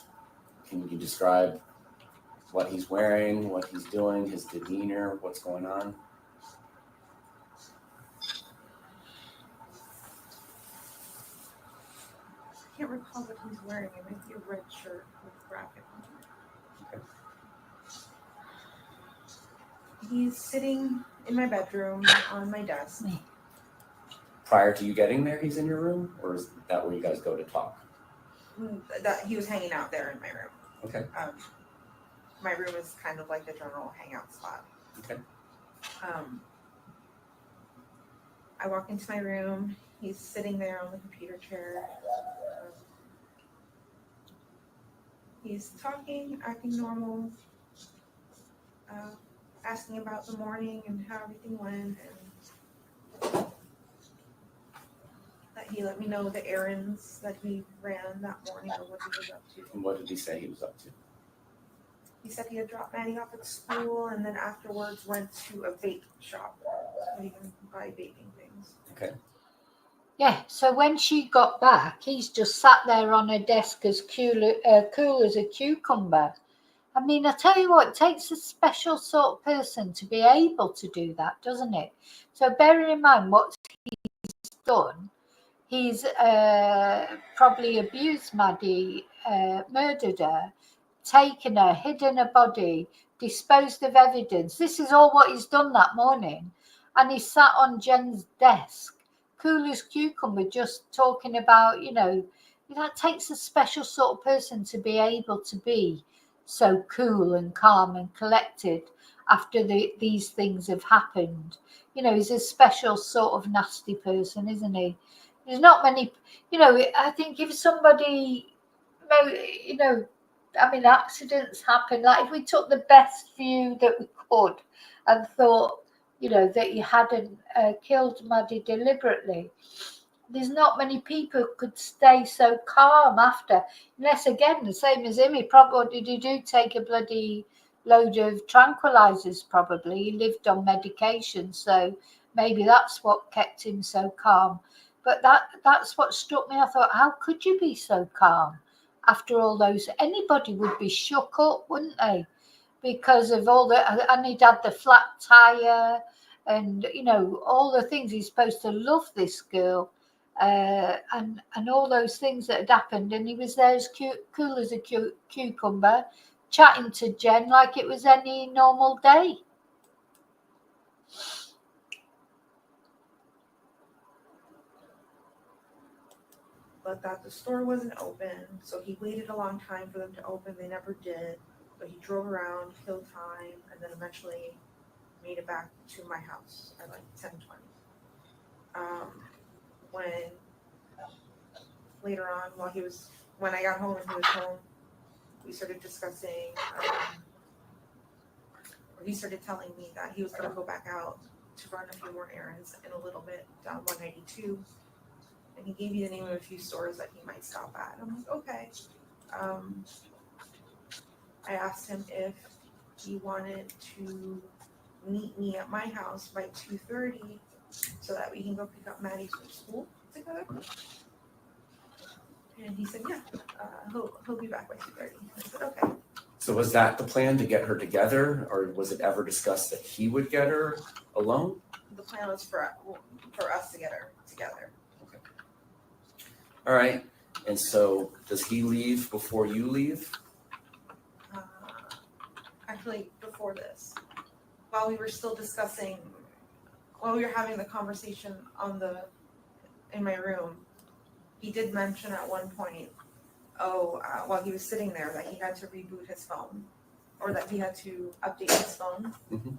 can you describe what he's wearing, what he's doing, his demeanor, what's going on? I can't recall what he's wearing. It might be a red shirt with a graphic on it. Okay. He's sitting in my bedroom on my desk. Prior to you getting there, he's in your room? Or is that where you guys go to talk? That he was hanging out there in my room. Okay. My room is kind of like a general hangout spot. Okay. I walk into my room. He's sitting there on the computer chair. He's talking, acting normal, asking about the morning and how everything went, and that he let me know the errands that he ran that morning or what he was up to. And what did he say he was up to? He said he had dropped Maddie off at school and then afterwards went to a vape shop so he can buy vaping things. Okay. Yeah, so when she got back, he's just sat there on her desk as cool as a cucumber. I mean, I tell you what, it takes a special sort of person to be able to do that, doesn't it? So bearing in mind what he's done, he's probably abused Maddie, murdered her, taken her, hidden her body, disposed of evidence. This is all what he's done that morning. And he sat on Jenn's desk, cool as cucumber, just talking about, that takes a special sort of person to be able to be so cool and calm and collected after these things have happened. He's a special sort of nasty person, isn't he? There's not many, I think if somebody, accidents happen. Like if we took the best view that we could and thought, that he hadn't killed Maddie deliberately, there's not many people could stay so calm after. Unless, again, the same as him, what did he do? Take a bloody load of tranquilizers, probably. He lived on medication, so maybe that's what kept him so calm. But that's what struck me. I thought, how could you be so calm after all those? Anybody would be shook up, wouldn't they? Because of all and he'd had the flat tire. and all the things. He's supposed to love this girl, and all those things that had happened, and he was there as cool as a cucumber, chatting to Jenn like it was any normal day. But that the store wasn't open, so he waited a long time for them to open. They never did. So he drove around, killed time, and then eventually made it back to my house at like 10:20. When later on, when I got home and he was home, we started discussing, or he started telling me that he was going to go back out to run a few more errands in a little bit down 192. And he gave me the name of a few stores that he might stop at. I'm like, okay. I asked him if he wanted to meet me at my house by 2:30 so that we can go pick up Maddie from school together. And he said, yeah, he'll be back by 2:30. I said, okay. So was that the plan, to get her together, or was it ever discussed that he would get her alone? The plan was for us to get her together. All right. And so does he leave before you leave? Actually, before this, while we were having the conversation in my room, he did mention at one point, while he was sitting there, that he had to reboot his phone, or that he had to update his phone. Mm-hmm.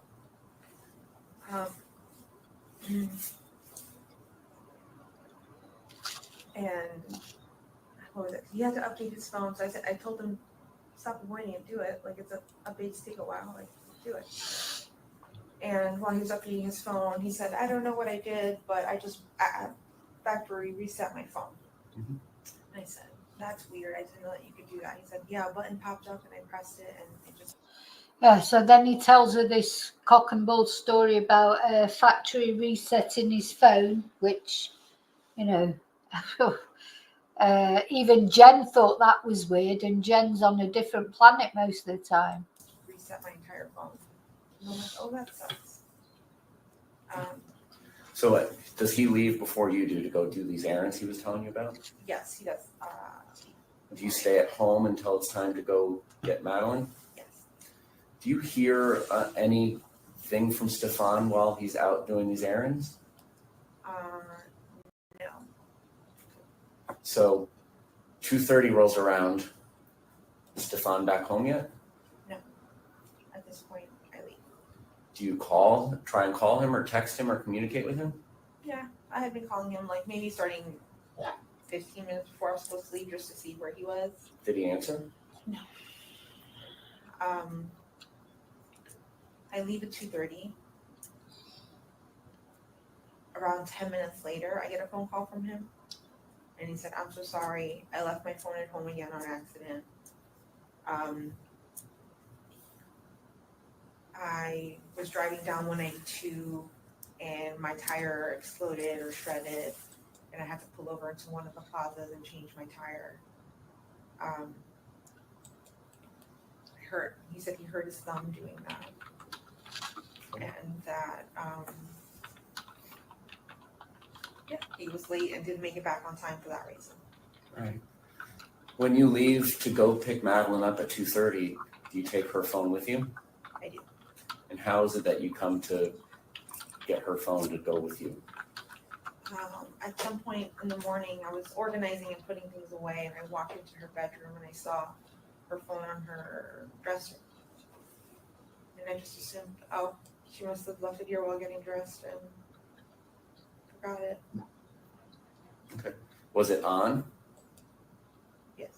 And what was it? He had to update his phone. So I told him, stop avoiding it, do it. Like, it's updates take a while. Like, do it. And while he was updating his phone, he said, I don't know what I did, but I just factory reset my phone. Mm-hmm. And I said, that's weird. I didn't know that you could do that. He said, yeah, a button popped up and I pressed it and it just. Yeah, so then he tells her this cock and bull story about factory resetting his phone, which, even Jenn thought that was weird, and Jenn's on a different planet most of the time. Reset my entire phone. And I'm like, oh, that sucks. So does he leave before you do to go do these errands he was telling you about? Yes, he does. Do you stay at home until it's time to go get Madeline? Yes. Do you hear anything from Stefan while he's out doing these errands? No. So 2:30 rolls around. Is Stefan back home yet? No. At this point, I leave. Do you try and call him or text him or communicate with him? Yeah, I had been calling him like maybe starting 15 minutes before I was supposed to leave just to see where he was. Did he answer? No. I leave at 2:30. Around 10 minutes later, I get a phone call from him. And he said, I'm so sorry. I left my phone at home again on accident. I was driving down 192 and my tire exploded or shredded. And I had to pull over into one of the plazas and change my tire. He said he hurt his thumb doing that. And that, he was late and didn't make it back on time for that reason. Right. When you leave to go pick Madeline up at 2:30, do you take her phone with you? I do. And how is it that you come to get her phone to go with you? At some point in the morning, I was organizing and putting things away, and I walked into her bedroom and I saw her phone on her dresser. And I just assumed, she must have left it here while getting dressed and forgot it. Okay. Was it on? Yes.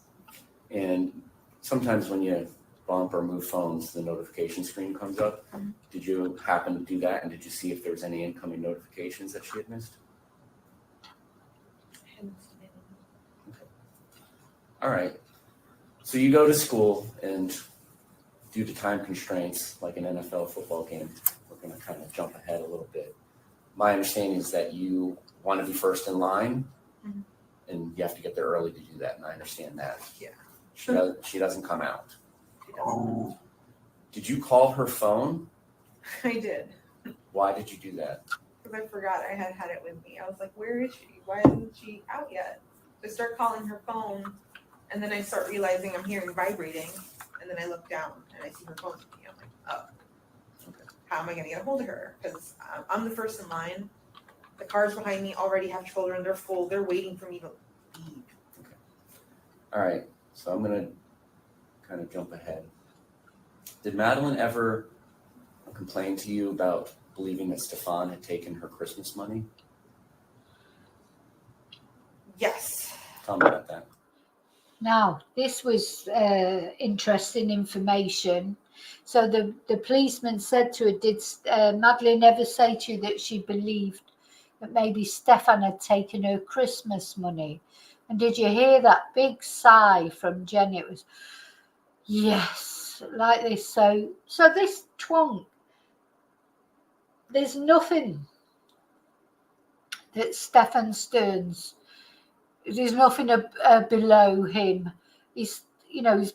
And sometimes when you bump or move phones, the notification screen comes up. Mm-hmm. Did you happen to do that? And did you see if there was any incoming notifications that she had missed? I hadn't seen anything. Okay. All right. So you go to school, and due to time constraints, like an NFL football game, we're going to kind of jump ahead a little bit. My understanding is that you want to be first in line, mm-hmm. and you have to get there early to do that, and I understand that. Yeah. She doesn't come out. She doesn't. Did you call her phone? I did. Why did you do that? Because I forgot I had it with me. I was like, where is she? Why isn't she out yet? So I start calling her phone, and then I start realizing I'm hearing vibrating, and then I look down and I see her phone with me. I'm like, oh, Okay. how am I going to get a hold of her? Because I'm the first in line. The cars behind me already have children. They're full. They're waiting for me to leave. All right, so I'm gonna kind of jump ahead. Did Madeline ever complain to you about believing that Stefan had taken her Christmas money? Yes. Tell me about that. Now, this was interesting information. So the policeman said to her, did Madeline ever say to you that she believed that maybe Stefan had taken her Christmas money? And did you hear that big sigh from Jenny? It was, yes, like this. So this twunk, there's nothing that Stefan Stearns, there's nothing below him. He's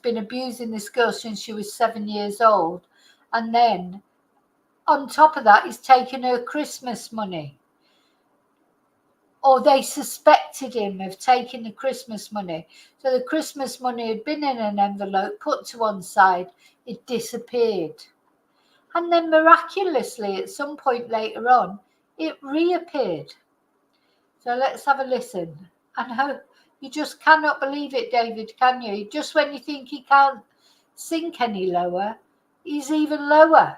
been abusing this girl since she was 7 years old, and then on top of that, he's taken her Christmas money. Or they suspected him of taking the Christmas money. So the Christmas money had been in an envelope, put to one side, it disappeared. And then miraculously, at some point later on, it reappeared. So let's have a listen. And how you just cannot believe it, David, can you? Just when you think he can't sink any lower, he's even lower.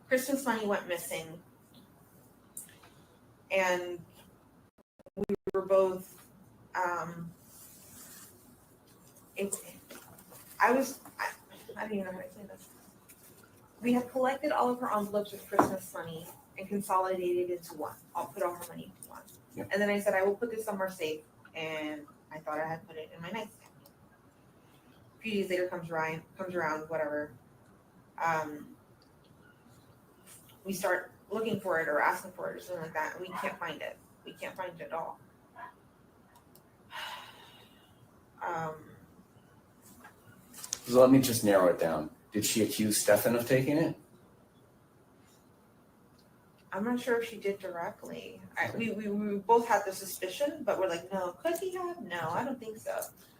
Christmas money went missing. And we were both, I don't even know how to say this. We had collected all of her envelopes with Christmas money and consolidated into one. I'll put all her money into one. Yep. And then I said, I will put this somewhere safe. And I thought I had put it in my nightstand. A few days later comes around, whatever. We start looking for it or asking for it or something like that, and we can't find it. We can't find it at all. So let me just narrow it down. Did she accuse Stefan of taking it? I'm not sure if she did directly. We both had the suspicion, but we're like, no, could he have? No, I don't think so.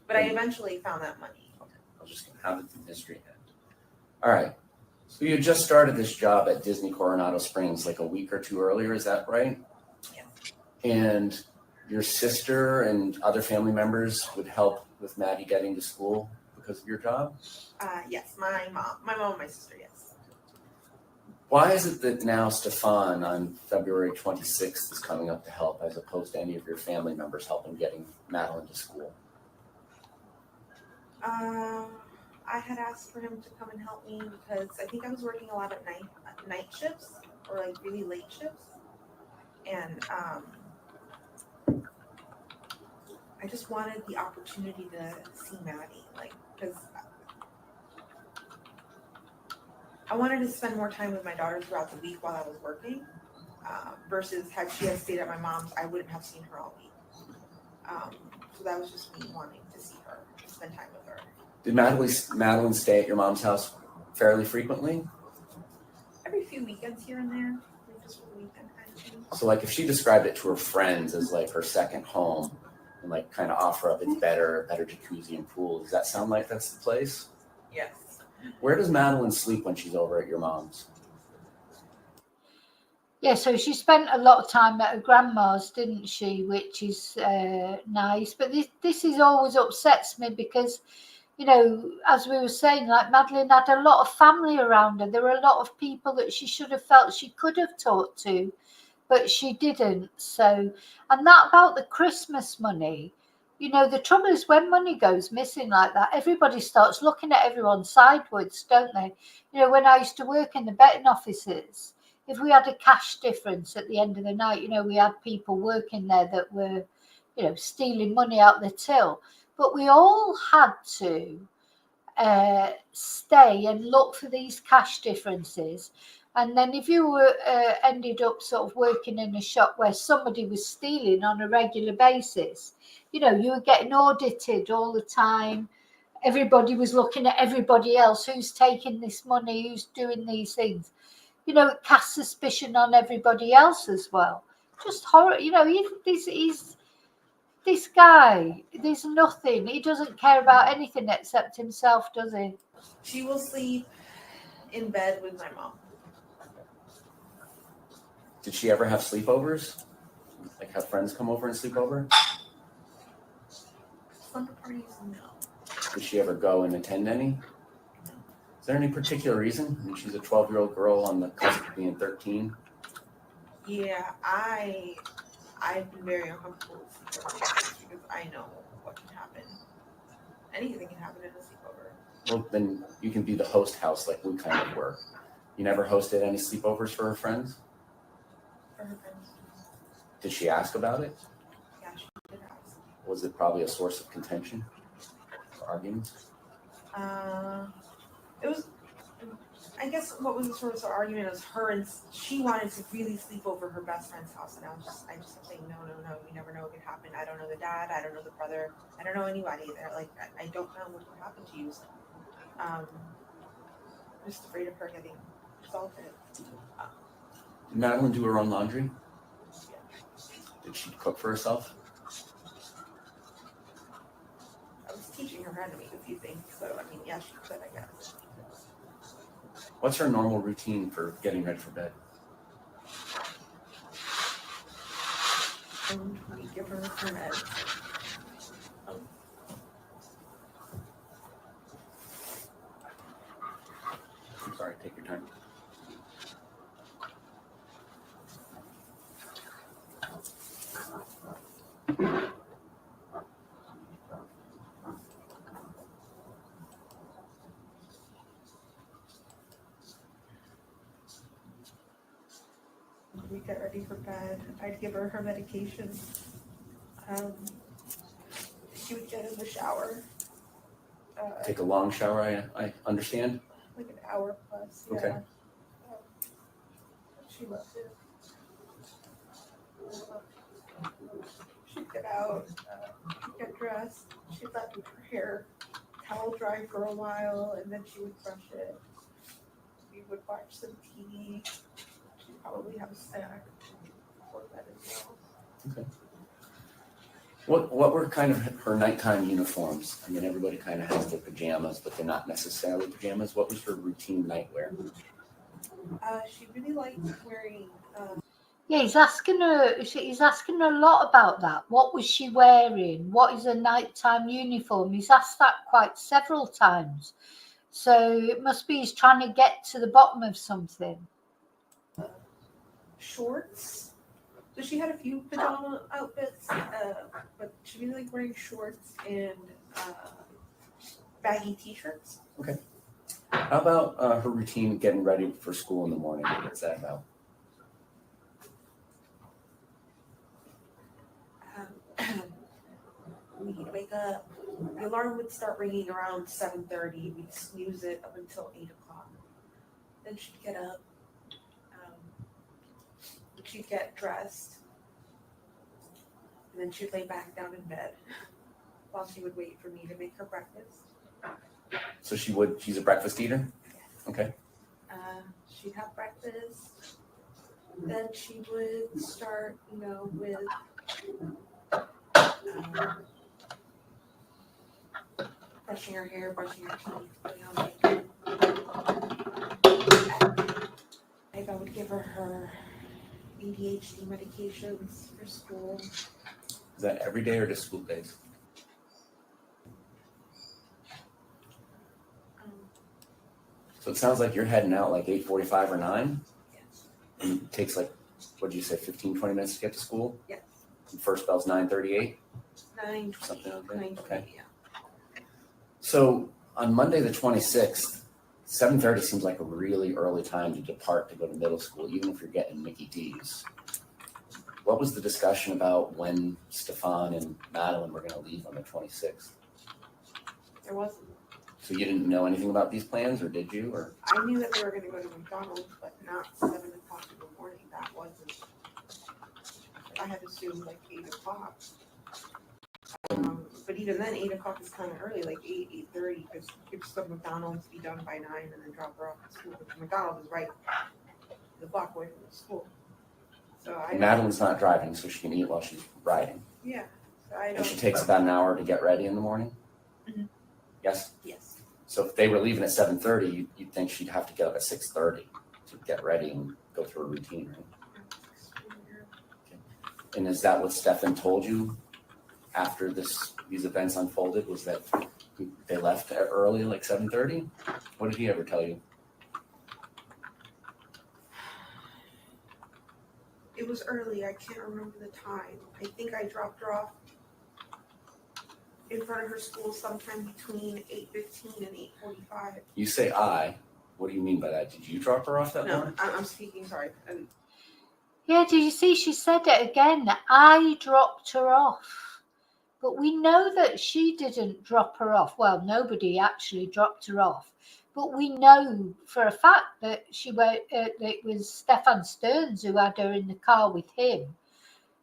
But I eventually found that money. Okay, I'll just how did the mystery end? All right. So you just started this job at Disney Coronado Springs like a week or two earlier, is that right? Yeah. And your sister and other family members would help with Maddie getting to school because of your job? Yes, my mom and my sister, yes. Why is it that now Stefan on February 26th is coming up to help as opposed to any of your family members helping getting Madeline to school? I had asked for him to come and help me because I think I was working a lot of night shifts or like really late shifts. And I just wanted the opportunity to see Maddie, because I wanted to spend more time with my daughter throughout the week while I was working, versus had she had stayed at my mom's, I wouldn't have seen her all week. So that was just me wanting to see her, spend time with her. Did Madeline stay at your mom's house fairly frequently? Every few weekends here and there, just for the weekend kind of thing. So like if she described it to her friends as like her second home and like kind of offer up it's better jacuzzi and pool, does that sound like that's the place? Yes. Where does Madeline sleep when she's over at your mom's? Yeah, so she spent a lot of time at her grandma's, didn't she? Which is nice. But this is always upsets me because, as we were saying, like Madeline had a lot of family around her. There were a lot of people that she should have felt she could have talked to, but she didn't. So, and that about the Christmas money, the trouble is when money goes missing like that, everybody starts looking at everyone sideways, don't they? When I used to work in the betting offices, if we had a cash difference at the end of the night, we had people working there that were, stealing money out the till. But we all had to stay and look for these cash differences. And then if you were ended up sort of working in a shop where somebody was stealing on a regular basis, you were getting audited all the time. Everybody was looking at everybody else, who's taking this money, who's doing these things. it casts suspicion on everybody else as well. Just horror, he's this guy. There's nothing. He doesn't care about anything except himself, does he? She will sleep in bed with my mom. Did she ever have sleepovers? Like have friends come over and sleep over? Slumber parties, no. Did she ever go and attend any? Is there any particular reason? I mean, she's a 12-year-old girl on the cusp of being 13. Yeah, I've been very uncomfortable with sleepovers because I know what can happen. Anything can happen in a sleepover. Well, then you can be the host house like we kind of were. You never hosted any sleepovers for her friends? For her friends. Did she ask about it? Yeah, she did ask. Was it probably a source of contention or arguments? It was, I guess what was the source of argument was her and she wanted to really sleep over her best friend's house, and I just kept saying no, you never know what could happen. I don't know the dad, I don't know the brother, I don't know anybody there. Like I don't know what could happen to you. So, I'm just afraid of her getting assaulted. Did Madeline do her own laundry? Did she cook for herself? I was teaching her how to make a few things, so I mean, yeah, she could, I guess. What's her normal routine for getting ready for bed? We give her her meds. I'm sorry, take your time. We get ready for bed. I'd give her her medication. She would get in the shower. Take a long shower, I understand. Like an hour plus. Yeah. Okay. She loved it. She'd get out, get dressed. She'd let her hair towel dry for a while, and then she would brush it. We would watch some TV. She'd probably have a snack before bed as well. Okay. What were kind of her nighttime uniforms? I mean, everybody kind of has their pajamas, but they're not necessarily pajamas. What was her routine nightwear? She really liked wearing. Yeah, he's asking her. He's asking her a lot about that. What was she wearing? What is her nighttime uniform? He's asked that quite several times. So it must be he's trying to get to the bottom of something. Shorts. So she had a few pajama outfits, but she really liked wearing shorts and baggy t-shirts. Okay. How about her routine getting ready for school in the morning? What's that about? We'd wake up. The alarm would start ringing around 7:30. We'd snooze it up until 8 o'clock. Then she'd get up. She'd get dressed. And then she'd lay back down in bed while she would wait for me to make her breakfast. So she's a breakfast eater? Yes. Okay. She'd have breakfast. Then she would start, with brushing her hair, brushing her teeth, putting on makeup. I would give her ADHD medications for school. Is that every day or just school days? So it sounds like you're heading out like 8:45 or 9? Yes. And it takes like, what did you say, 15, 20 minutes to get to school? Yes. And first bell's 9:38? 9:20. Something like that? 9:20, Okay. yeah. So on Monday the 26th, 7:30 seems like a really early time to depart to go to middle school, even if you're getting Mickey D's. What was the discussion about when Stefan and Madeline were going to leave on the 26th? There wasn't. So you didn't know anything about these plans, or did you? Or I knew that they were going to go to McDonald's, but not 7 o'clock in the morning. That wasn't. I had assumed like 8 o'clock. But even then, 8 o'clock is kind of early, like 8:30, because you could still McDonald's, be done by 9, and then drop her off at school. But McDonald's is right the block away from the school. So I Madeline's not driving, so she can eat while she's riding. yeah. So I And she don't. takes about an hour to get ready in the morning? Mhm. Yes? Yes. So if they were leaving at 7:30, you'd think she'd have to get up at 6:30 to get ready and go through a routine, right? And is that what Stefan told you after these events unfolded? Was that they left early, like 7:30? What did he ever tell you? It was early. I can't remember the time. I think I dropped her off in front of her school sometime between 8:15 and 8:45. You say I. What do you mean by that? Did you drop her off that No, morning? I'm speaking. Sorry. Yeah, did you see? She said it again. I dropped her off. But we know that she didn't drop her off. Well, nobody actually dropped her off. But we know for a fact that it was Stefan Stearns who had her in the car with him.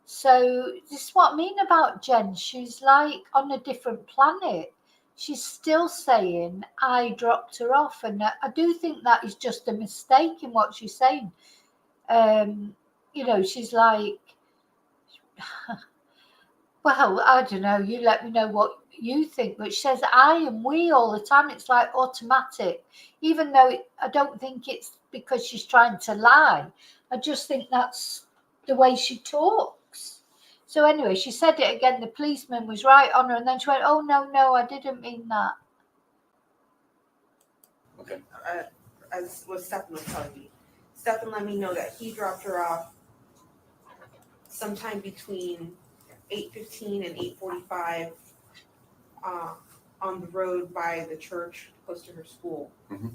So this is what I mean about Jen. She's like on a different planet. She's still saying, I dropped her off. And I do think that is just a mistake in what she's saying. She's like, well, I don't know. You let me know what you think. But she says I and we all the time. It's like automatic, even though I don't think it's because she's trying to lie. I just think that's the way she talks. So anyway, she said it again. The policeman was right on her, and then she went, "Oh no, I didn't mean that." Okay. As what Stefan was telling me, Stefan let me know that he dropped her off sometime between 8:15 and 8:45 on the road by the church close to her school. Mm-hmm.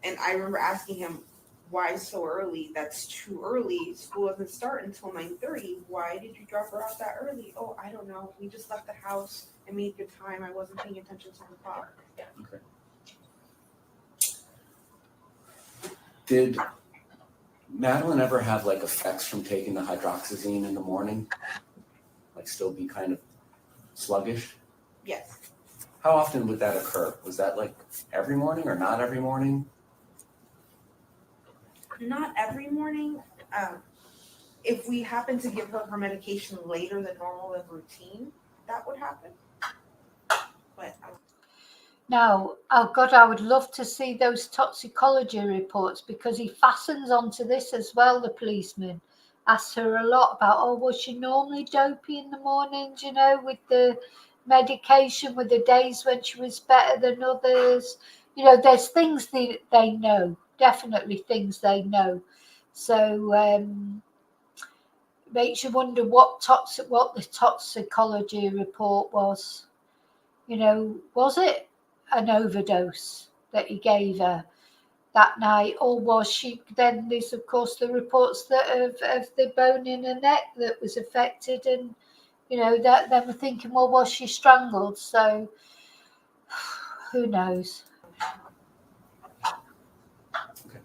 And I remember asking him, why so early? That's too early. School doesn't start until 9:30. Why did you drop her off that early? Oh, I don't know. We just left the house and made good time. I wasn't paying attention to the clock. Okay. Did Madeline ever have like effects from taking the hydroxyzine in the morning? Like still be kind of sluggish? Yes. How often would that occur? Was that like every morning or not every morning? Not every morning. If we happen to give her medication later than normal than routine, that would happen. But Now, oh God, I would love to see those toxicology reports because he fastens onto this as well. The policeman asks her a lot about, oh, was she normally dopey in the mornings, with the medication, with the days when she was better than others? There's things they know, definitely things they know. So makes you wonder what the toxicology report was. Was it an overdose that he gave her that night, or was she? Then there's of course the reports that of the bone in her neck that was affected, and that then we're thinking, well, was she strangled? So who knows? Okay.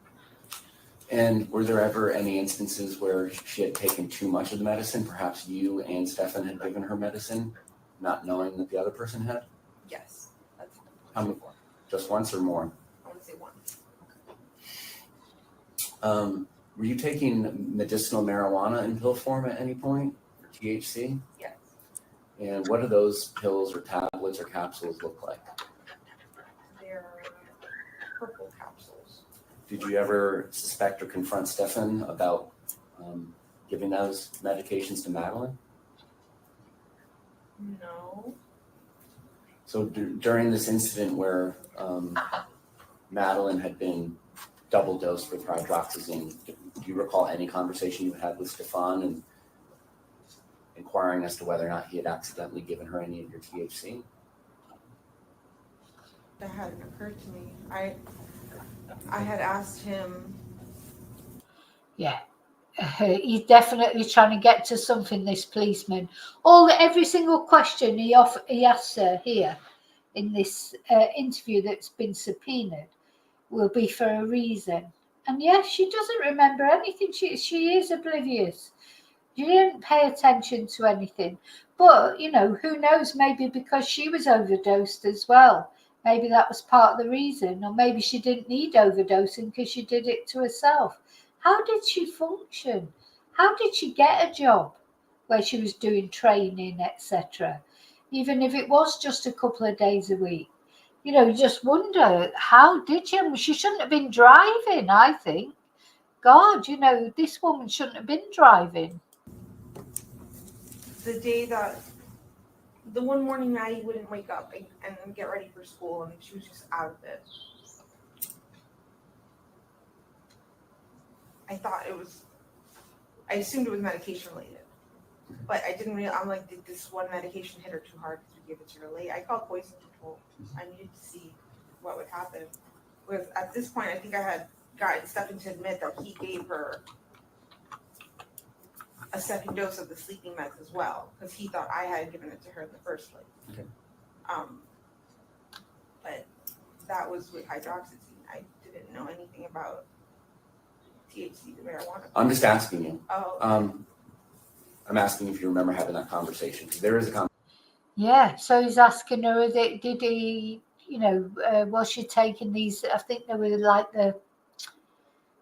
And were there ever any instances where she had taken too much of the medicine? Perhaps you and Stefan had given her medicine, not knowing that the other person had? yes, that's How many? Just once or more? I want to say once. Were you taking medicinal marijuana in pill form at any point, or THC? Yes. And what do those pills or tablets or capsules look like? They're purple capsules. Did you ever suspect or confront Stefan about giving those medications to Madeline? No. So during this incident where Madeline had been double dosed with hydroxyzine, do you recall any conversation you had with Stefan and inquiring as to whether or not he had accidentally given her any of your THC? That hadn't occurred to me. I had asked him. Yeah. He's definitely trying to get to something, this policeman. Every single question he asks her here in this interview that's been subpoenaed will be for a reason. And yes, she doesn't remember anything. She is oblivious. She didn't pay attention to anything. But, who knows, maybe because she was overdosed as well. Maybe that was part of the reason. Or maybe she didn't need overdosing because she did it to herself. How did she function? How did she get a job where she was doing training, etc.? Even if it was just a couple of days a week. You know, you just wonder, how did she? She shouldn't have been driving, I think. God, you know, this woman shouldn't have been driving. The day that, the one morning Maddie wouldn't wake up and get ready for school, and she was just out of it. I assumed it was medication related, but I didn't really, I'm like, did this one medication hit her too hard because we gave it to her late? I called poison control. I needed to see what would happen. Because at this point, I think I had gotten Stefan to admit that he gave her a second dose of the sleeping meds as well, because he thought I had given it to her in the first place. Okay. But that was with hydroxyzine. I didn't know anything about THC, the marijuana. I'm just asking you. Oh. I'm asking if you remember having that conversation, because there is a conversation. Yeah, so he's asking her, did he, you know, was she taking these? I think they were like the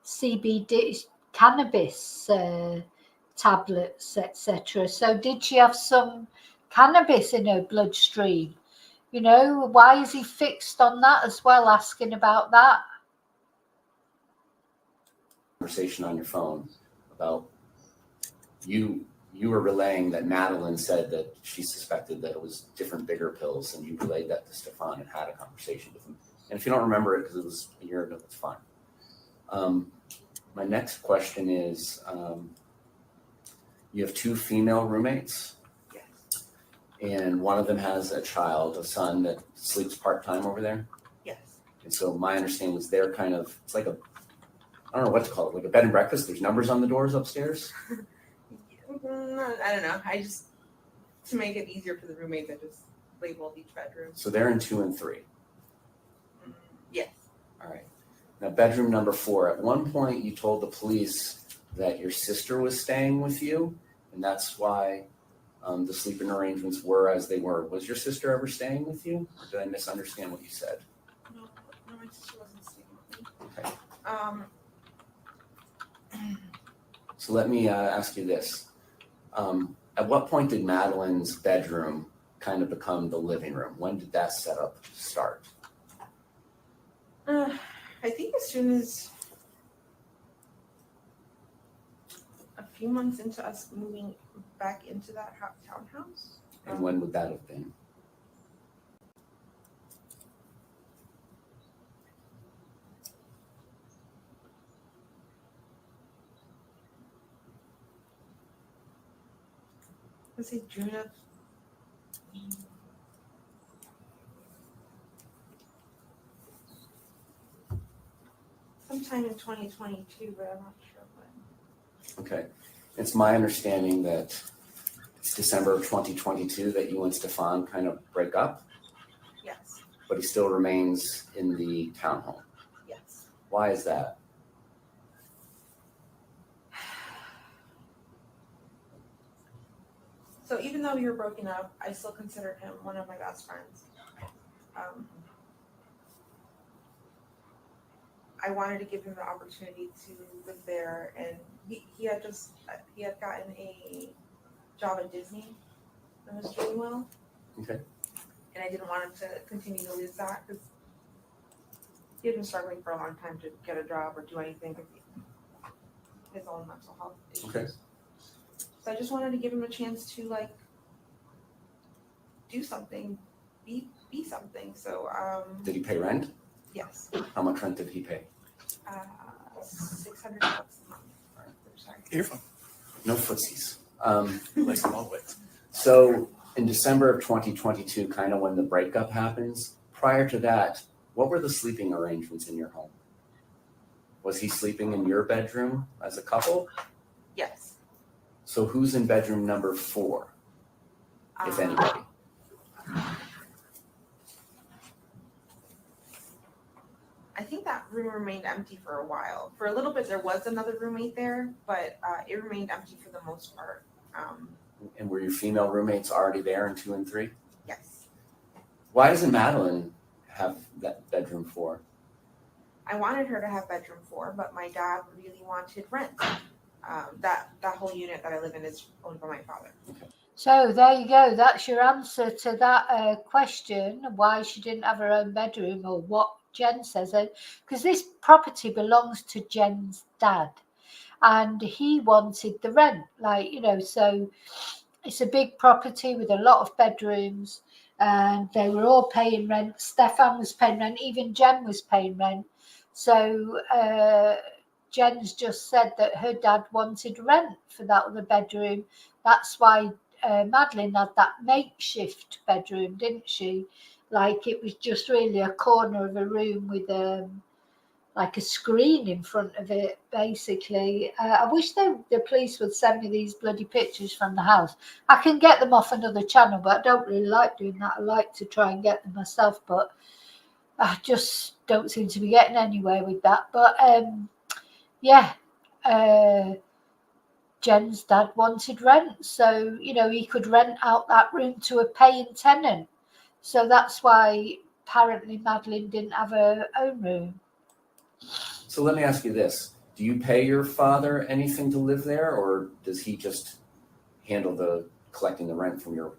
CBD cannabis tablets, etc. So did she have some cannabis in her bloodstream? You know, why is he fixed on that as well, asking about that? Conversation on your phone about you were relaying that Madeline said that she suspected that it was different bigger pills, and you relayed that to Stefan and had a conversation with him. And if you don't remember it because it was a year ago, that's fine. My next question is, you have 2 female roommates. Yes. And one of them has a child, a son that sleeps part-time over there. Yes. And so my understanding was they're kind of, it's like I don't know what to call it, like a bed and breakfast. There's numbers on the doors upstairs. I don't know. I just, to make it easier for the roommates, I just labeled each bedroom. So they're in 2 and 3. Yes. All right. Now, bedroom number 4. At one point, you told the police that your sister was staying with you, and that's why the sleeping arrangements were as they were. Was your sister ever staying with you, or did I misunderstand what you said? No, my sister wasn't staying with me. Okay. So let me ask you this. At what point did Madeline's bedroom kind of become the living room? When did that setup start? I think as soon as a few months into us moving back into that townhouse. And when would that have been? Let's say June of sometime in 2022, but I'm not sure when. Okay. It's my understanding that it's December of 2022 that you and Stefan kind of break up, Yes. but he still remains in the townhome. Yes. Why is that? So even though we were broken up, I still considered him one of my best friends. I wanted to give him the opportunity to live there, and he had gotten a job at Disney and was doing well. Okay. And I didn't want him to continue to lose that because he had been struggling for a long time to get a job or do anything because his own mental health issues. Okay. So I just wanted to give him a chance to do something, be something. So Did he pay rent? yes, How much rent did he pay? $600 a month. Sorry. You're fine. No footsies. Like small wits. So in December of 2022, kind of when the breakup happens, prior to that, what were the sleeping arrangements in your home? Was he sleeping in your bedroom as a couple? Yes. So who's in bedroom number 4, if anybody? I think that room remained empty for a while. For a little bit, there was another roommate there, but it remained empty for the most part. And were your female roommates already there in 2 and 3? Yes. Why doesn't Madeline have that bedroom 4? I wanted her to have bedroom 4, but my dad really wanted rent. That whole unit that I live in is owned by my father. So there you go. That's your answer to that question, why she didn't have her own bedroom, or what Jen says. Because this property belongs to Jen's dad, and he wanted the rent. So it's a big property with a lot of bedrooms, and they were all paying rent. Stefan was paying rent. Even Jen was paying rent. So Jen's just said that her dad wanted rent for that other bedroom. That's why Madeline had that makeshift bedroom, didn't she? Like it was just really a corner of a room with like a screen in front of it, basically. I wish the police would send me these bloody pictures from the house. I can get them off another channel, but I don't really like doing that. I like to try and get them myself, but I just don't seem to be getting anywhere with that. But yeah, Jen's dad wanted rent, so he could rent out that room to a paying tenant. So that's why apparently Madeline didn't have her own room. So let me ask you this. Do you pay your father anything to live there, or does he just handle collecting the rent from your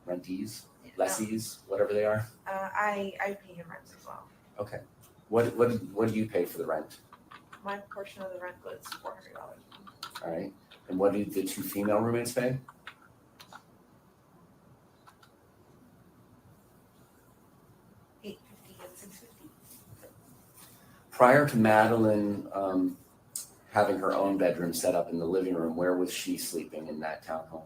rentees, lessees, whatever they are? I pay him rent as well. Okay. What do you pay for the rent? My portion of the rent was $400. All right. And what do the 2 female roommates pay? $850 and $650. Prior to Madeline having her own bedroom set up in the living room, where was she sleeping in that townhome?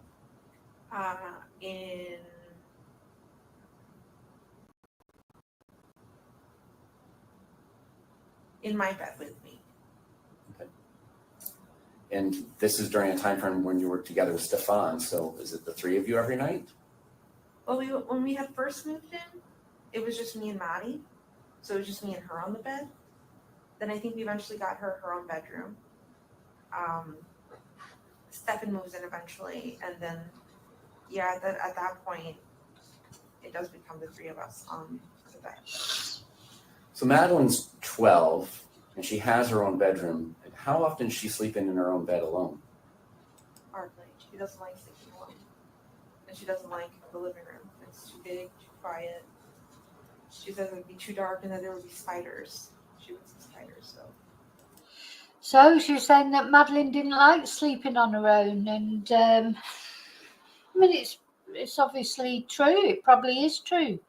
In my bed with me. Okay. And this is during a time frame when you were together with Stefan. So is it the 3 of you every night? Well, when we had first moved in, it was just me and Maddie. So it was just me and her on the bed. Then I think we eventually got her own bedroom. Stefan moves in eventually, and then at that point, it does become the 3 of us on the bed. So Madeline's 12, and she has her own bedroom. And how often is she sleeping in her own bed alone? Hardly. She doesn't like sleeping alone, and she doesn't like the living room. It's too big, too quiet. She says it would be too dark, and that there would be spiders. She would see spiders, So she was saying that Madeline didn't like sleeping on her own, and I mean it's obviously true. It probably is true,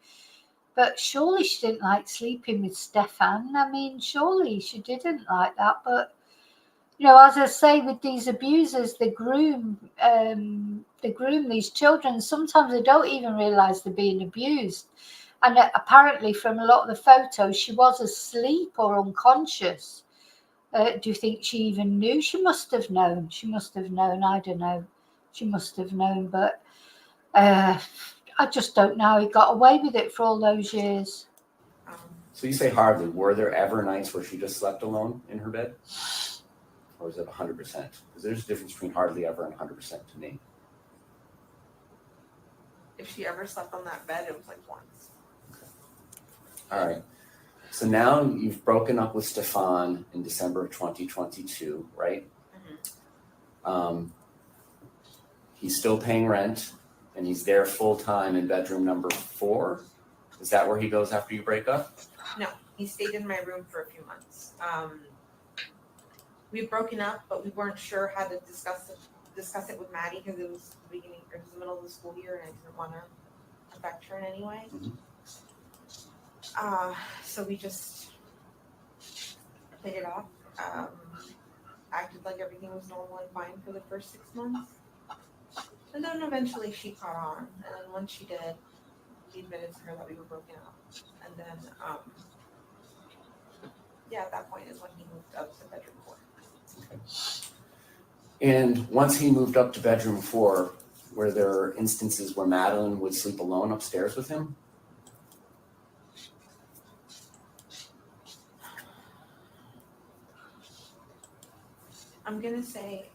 but surely she didn't like sleeping with Stefan. I mean, surely she didn't like that. But as I say, with these abusers, they groom these children. Sometimes they don't even realise they're being abused, and apparently, from a lot of the photos, she was asleep or unconscious. Do you think she even knew? She must have known. I don't know. She must have known, but I just don't know how he got away with it for all those years. So you say hardly. Were there ever nights where she just slept alone in her bed? Or is it 100%? Because there's a difference between hardly ever and 100% to me. If she ever slept on that bed, it was like once. Okay. All right. So now you've broken up with Stefan in December of 2022, right? Mm-hmm. He's still paying rent, and he's there full-time in bedroom number 4. Is that where he goes after you break up? No, he stayed in my room for a few months. We've broken up, but we weren't sure how to discuss it with Maddie because it was the middle of the school year, and I didn't want to affect her in any way. Mm-hmm. So we just played it off, acted like everything was normal and fine for the first 6 months. And then eventually she caught on. And then once she did, we admitted to her that we were broken up. And then, at that point is when he moved up to bedroom 4. Okay. And once he moved up to bedroom 4, were there instances where Madeline would sleep alone upstairs with him? I'm going to say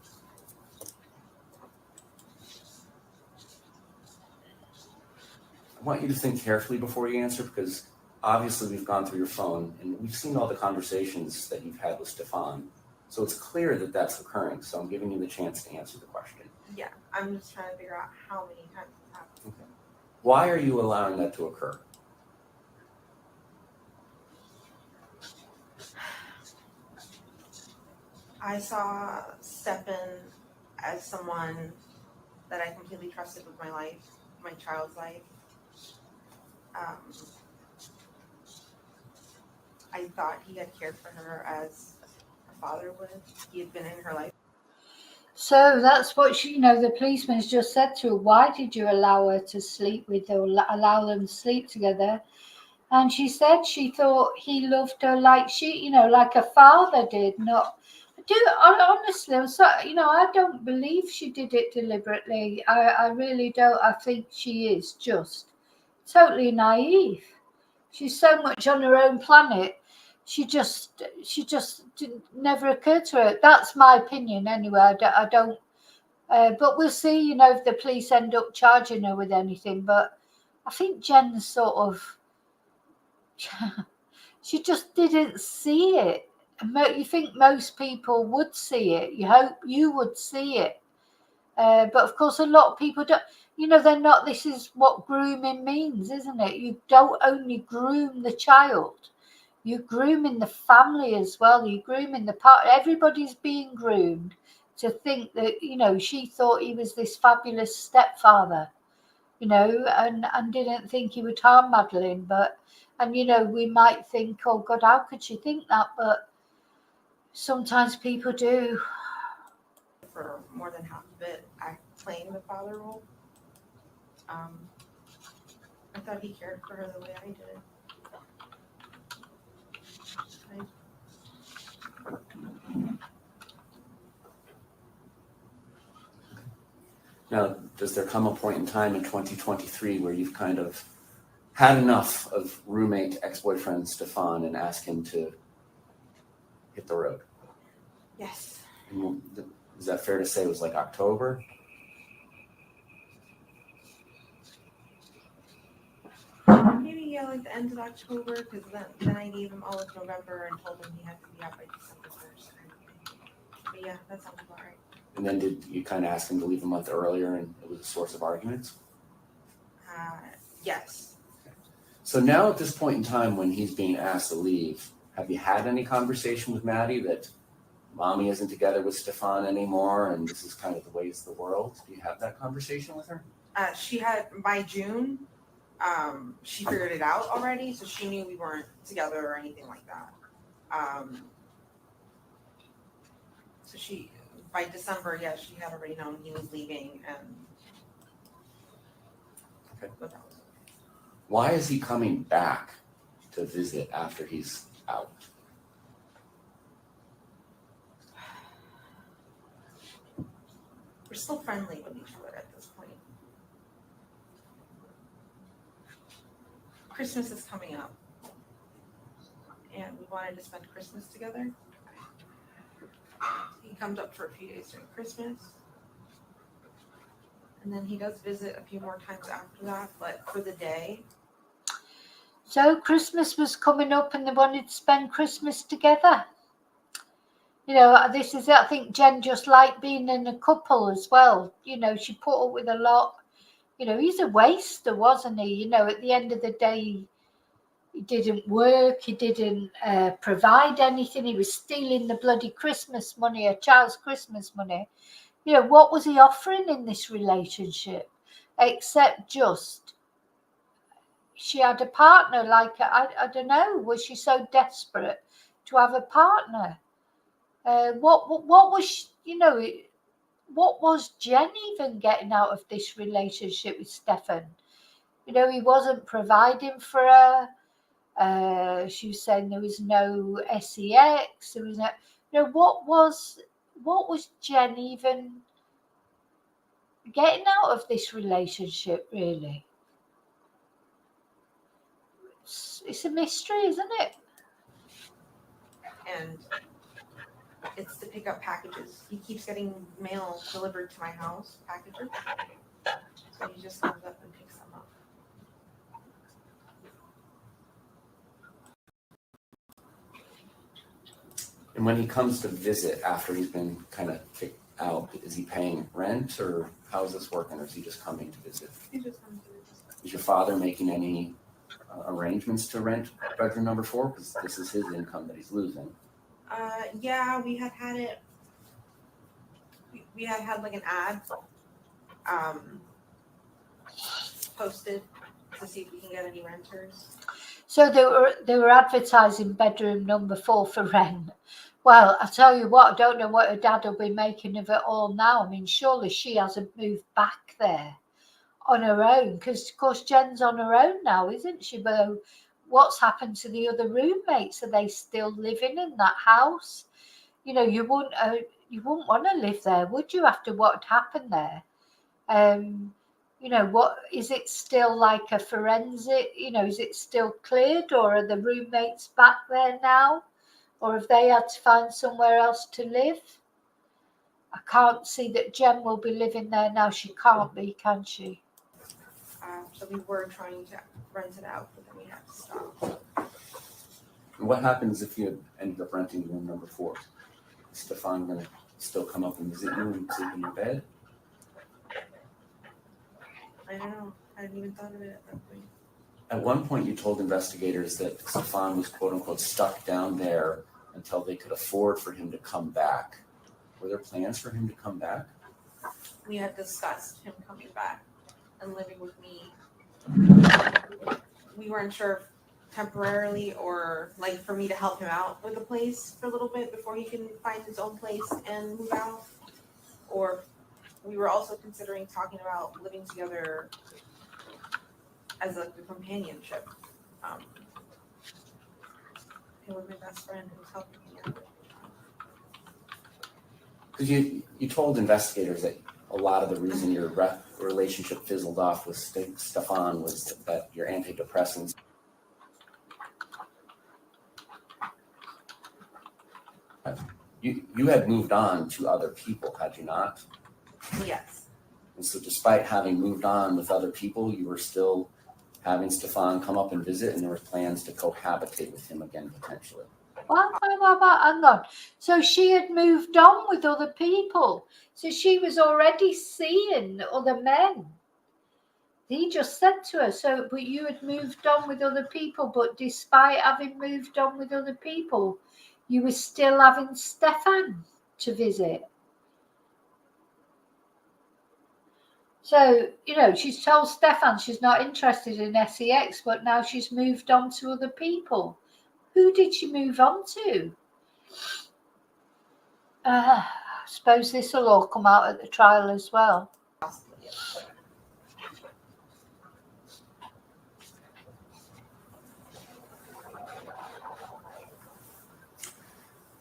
I want you to think carefully before you answer, because obviously we've gone through your phone and we've seen all the conversations that you've had with Stefan. So it's clear that that's occurring. So I'm giving you the chance to answer the question. Yeah, I'm just trying to figure out how many times it's happened. Okay. Why are you allowing that to occur? I saw Stefan as someone that I completely trusted with my life, my child's life. I thought he had cared for her as a father would. He had been in her life. So that's what she, the policeman's just said to her. Why did you allow her to sleep with or allow them to sleep together? And she said she thought he loved her like like a father did. Not honestly, I'm sorry, I don't believe she did it deliberately. I really don't. I think she is just totally naive. She's so much on her own planet. She just didn't, never occurred to her. That's my opinion anyway. I don't but we'll see, if the police end up charging her with anything. But I think Jen's sort of, she just didn't see it. You think most people would see it. You hope you would see it. But of course, a lot of people don't. They're not. This is what grooming means, isn't it? You don't only groom the child. You groom in the family as well. You groom in the part. Everybody's being groomed to think that she thought he was this fabulous stepfather, and didn't think he would harm Madeline. And we might think, oh God, how could she think that? But sometimes people do. For more than half of it, playing the father role. I thought he cared for her the way I did. Now, does there come a point in time in 2023 where you've kind of had enough of roommate ex-boyfriend Stefan and ask him to hit the road? Yes. And is that fair to say it was like October? Maybe like the end of October, because then I gave him all of November and told him he had to be out by December 1st. But yeah, that sounds about right. And then did you kind of ask him to leave a month earlier and it was a source of arguments? Yes. So now at this point in time when he's being asked to leave, have you had any conversation with Maddie that mommy isn't together with Stefan anymore and this is kind of the ways of the world? Do you have that conversation with her? She had, by June, she figured it out already, so she knew we weren't together or anything like that. So by December, yeah, she had already known he was leaving and. Okay. Without. Why is he coming back to visit after he's out? We're still friendly with each other at this point. Christmas is coming up, and we wanted to spend Christmas together. He comes up for a few days during Christmas, and then he does visit a few more times after that, but for the day. So Christmas was coming up and they wanted to spend Christmas together. This is it. I think Jenn just liked being in a couple as well. She put up with a lot. He's a waster, wasn't he? At the end of the day, he didn't work. He didn't provide anything. He was stealing the bloody Christmas money, a child's Christmas money. What was he offering in this relationship? Except just, she had a partner. Like, I don't know, was she so desperate to have a partner? What was, what was Jenn even getting out of this relationship with Stefan? He wasn't providing for her. She was saying there was no sex. There was no, what was Jenn even getting out of this relationship, really? It's a mystery, isn't it? And it's to pick up packages. He keeps getting mail delivered to my house, packages. So he just comes up and picks them up. And when he comes to visit after he's been kind of kicked out, is he paying rent or how is this working, or is he just coming to visit? He's just coming to visit. Is your father making any arrangements to rent bedroom number 4? Because this is his income that he's losing. Yeah, we had it. We had like an ad posted to see if we can get any renters. So they were advertising bedroom number 4 for rent. Well, I tell you what, I don't know what her dad will be making of it all now. I mean, surely she hasn't moved back there on her own, because of course Jen's on her own now, isn't she? But what's happened to the other roommates? Are they still living in that house? You know, you wouldn't want to live there, would you, after what happened there? You know, what is it still like a forensic? You know, is it still cleared, or are the roommates back there now, or have they had to find somewhere else to live? I can't see that Jen will be living there now. She can't be, can she? So we were trying to rent it out, but then we had to stop. And what happens if you end up renting room number 4? Is Stefan going to still come up and visit you and sleep in your bed? I don't know. I hadn't even thought of it at that point. At one point, you told investigators that Stefan was quote unquote stuck down there until they could afford for him to come back. Were there plans for him to come back? We had discussed him coming back and living with me. We weren't sure if temporarily or like for me to help him out with the place for a little bit before he can find his own place and move out. Or we were also considering talking about living together as a companionship. Him with my best friend who's helping me out. Because you told investigators that a lot of the reason your relationship fizzled off with Stefan was that your antidepressants. You had moved on to other people, had you not? Yes. And so despite having moved on with other people, you were still having Stefan come up and visit, and there were plans to cohabitate with him again, potentially. Hang on. So she had moved on with other people. So she was already seeing other men. He just said to her, so, but you had moved on with other people, but despite having moved on with other people, you were still having Stefan to visit. So, you know, she's told Stefan she's not interested in sex, but now she's moved on to other people. Who did she move on to? I suppose this will all come out at the trial as well. Possibly, yes.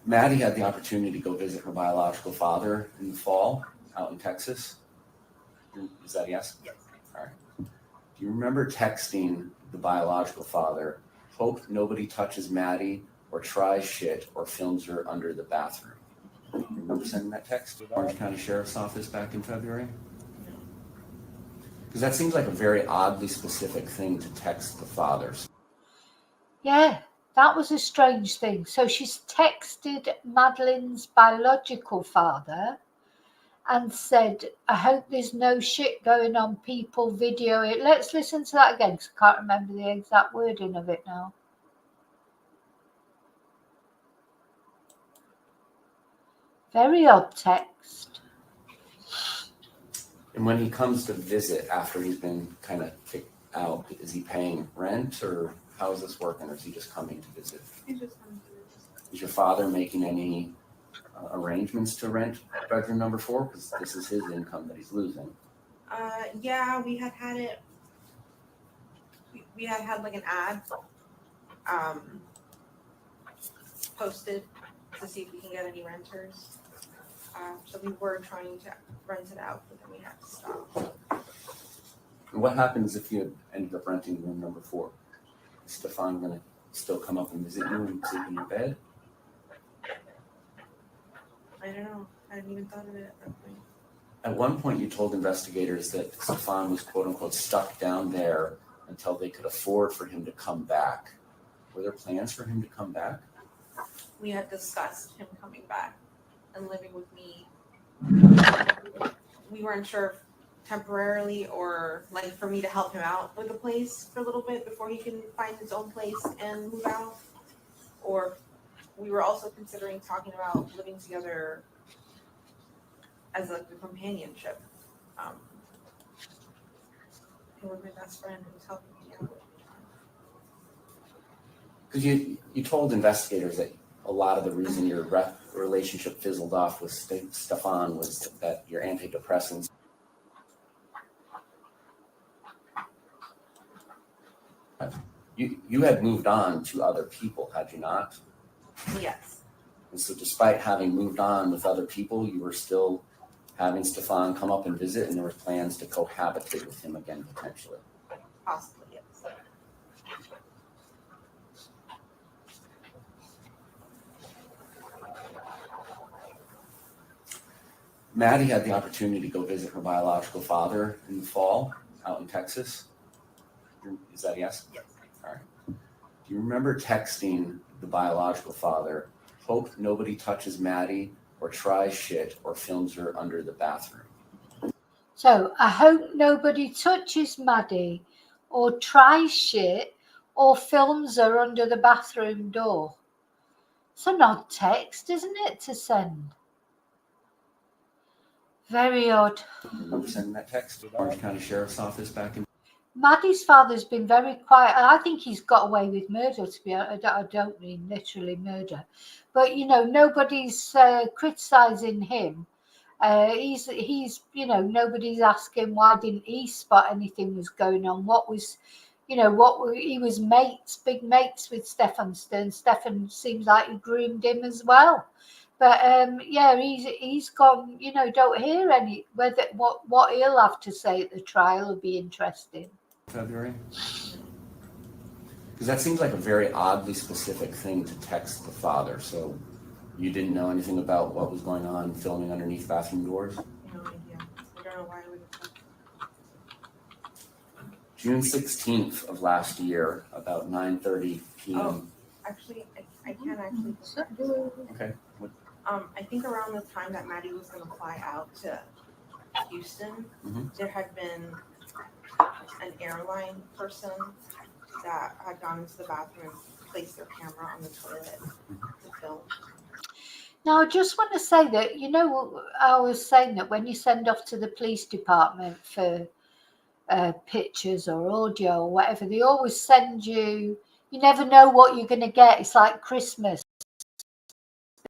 Maddie had the opportunity to go visit her biological father in the fall out in Texas. Is that a yes? Yes. All right. Do you remember texting the biological father, hope nobody touches Maddie or tries shit or films her under the bathroom? You remember sending that text to the Orange County Sheriff's Office back in February? No. Because that seems like a very oddly specific thing to text the fathers. Yeah, that was a strange thing. So she's texted Madeline's biological father and said, I hope there's no shit going on, people video it. Let's listen to that again, because I can't remember the exact wording of it now. Very odd text. And when he comes to visit after he's been kind of kicked out, is he paying rent or how is this working, or is he just coming to visit? He's just coming to visit. Is your father making any arrangements to rent bedroom number 4? Because this is his income that he's losing. Yeah, we had it. We had like an ad posted to see if we can get any renters. So we were trying to rent it out, but then we had to stop. And what happens if you ended up renting room number 4? Is Stefan going to still come up and visit you and sleep in your bed? I don't know. I hadn't even thought of it at that point. At one point, you told investigators that Stefan was quote unquote stuck down there until they could afford for him to come back. Were there plans for him to come back? we had discussed him coming back and living with me. We weren't sure if temporarily or like for me to help him out with the place for a little bit before he can find his own place and move out. Or we were also considering talking about living together as like a companionship. It was my best friend who was helping me out. Because you told investigators that a lot of the reason your relationship fizzled off with Stefan was that your antidepressants. You had moved on to other people, had you not? Yes. And so despite having moved on with other people, you were still having Stefan come up and visit, and there were plans to cohabitate with him again, potentially. Possibly, yes. Maddie had the opportunity to go visit her biological father in the fall out in Texas. Is that a yes? Yes. All right. Do you remember texting the biological father, hope nobody touches Maddie or tries shit or films her under the bathroom? So I hope nobody touches Maddie or tries shit or films her under the bathroom door. It's an odd text, isn't it, to send? Very odd. Remember sending that text to the Orange County Sheriff's Office back in? Maddie's father's been very quiet. I think he's got away with murder, to be honest. I don't mean literally murder. But, nobody's criticising him. He's nobody's asking why didn't he spot anything was going on. He was big mates with Stefan Stern. Stefan seems like he groomed him as well. But he's gone. Don't hear any whether what he'll have to say at the trial will be interesting. February? Because that seems like a very oddly specific thing to text the father. So you didn't know anything about what was going on filming underneath bathroom doors? No idea. I don't know why I would have. June 16th of last year, about 9:30 p.m. Oh, actually, I can't actually. Okay. I think around the time that Maddie was going to fly out to Houston, there had been an airline person that had gone into the bathroom, placed their camera on the toilet to film. Now, I just want to say that, I was saying that when you send off to the police department for pictures or audio or whatever, they always send you never know what you're going to get. It's like Christmas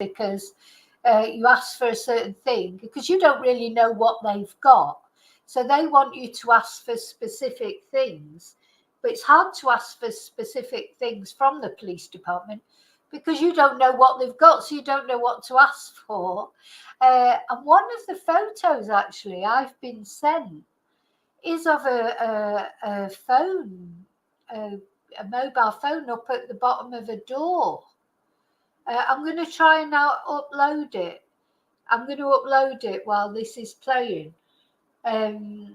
because you ask for a certain thing because you don't really know what they've got. So they want you to ask for specific things, but it's hard to ask for specific things from the police department because you don't know what they've got, so you don't know what to ask for. And one of the photos actually I've been sent is of a phone, a mobile phone up at the bottom of a door. I'm going to try and now upload it. I'm going to upload it while this is playing. I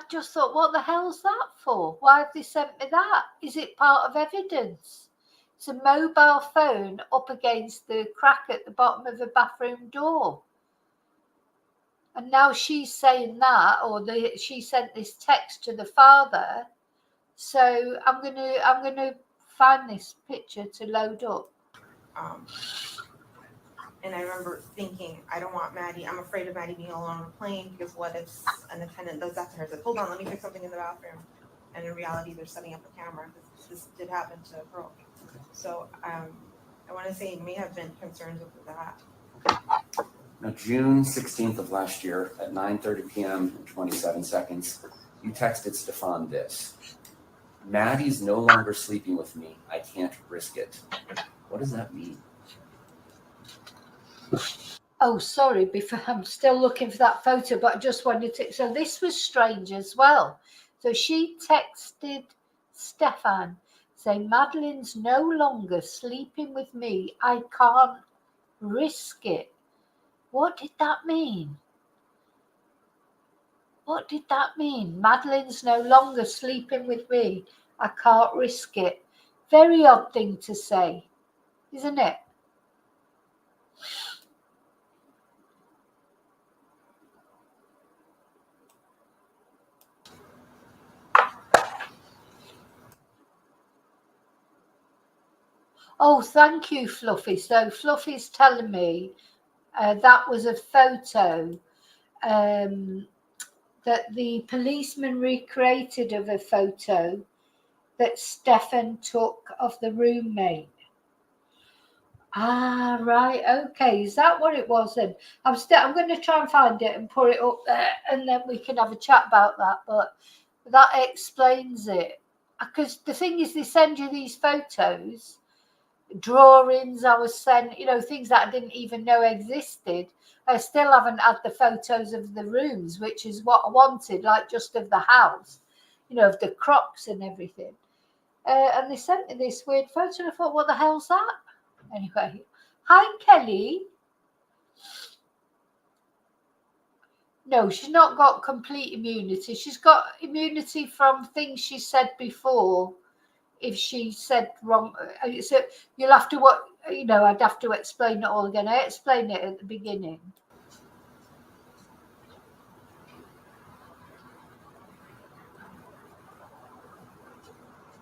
just thought, what the hell's that for? Why have they sent me that? Is it part of evidence? It's a mobile phone up against the crack at the bottom of a bathroom door. And now she's saying that, she sent this text to the father. So I'm gonna find this picture to load up. And I remember thinking, I don't want Maddie. I'm afraid of Maddie being alone on a plane because what if an attendant does that to her? Says, hold on, let me fix something in the bathroom. And in reality, they're setting up a camera. This did happen to a girl. So I want to say it may have been concerns with that. Now, June 16th of last year at 9:30 p.m. and 27 seconds, you texted Stefan this. Maddie's no longer sleeping with me. I can't risk it. What does that mean? Oh, sorry, I'm still looking for that photo, but I just wanted to. So this was strange as well. So she texted Stefan saying, Madeline's no longer sleeping with me. I can't risk it. What did that mean? What did that mean? Madeline's no longer sleeping with me. I can't risk it. Very odd thing to say, isn't it? Oh, thank you, Fluffy. So Fluffy's telling me that was a photo that the policeman recreated of a photo that Stefan took of the roommate. Ah, right. Okay. Is that what it was then? I'm going to try and find it and put it up there, and then we can have a chat about that. But that explains it. Because the thing is, they send you these photos, drawings I was sent, things that I didn't even know existed. I still haven't had the photos of the rooms, which is what I wanted, like just of the house, of the crocs and everything. And they sent me this weird photo, and I thought, what the hell's that? Anyway, hi, Kelly. No, she's not got complete immunity. She's got immunity from things she said before. If she said wrong, so you'll have to I'd have to explain it all again. I explained it at the beginning.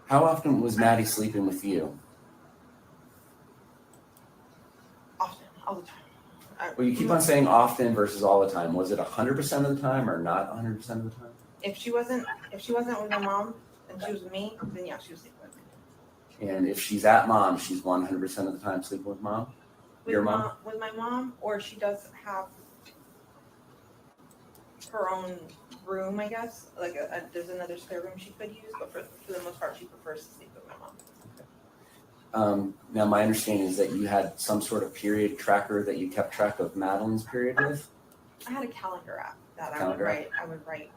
How often was Maddie sleeping with you? Often, all the time. Well, you keep on saying often versus all the time. Was it 100% of the time or not 100% of the time? If she wasn't with my mom and she was with me, then yeah, she was sleeping with me. And if she's at mom, she's 100% of the time sleeping with mom? Your mom? With my mom, or she does have her own room, I guess. Like there's another spare room she could use, but for the most part, she prefers to sleep with my mom. Now, my understanding is that you had some sort of period tracker that you kept track of Madeline's period with? I had a calendar app that I would write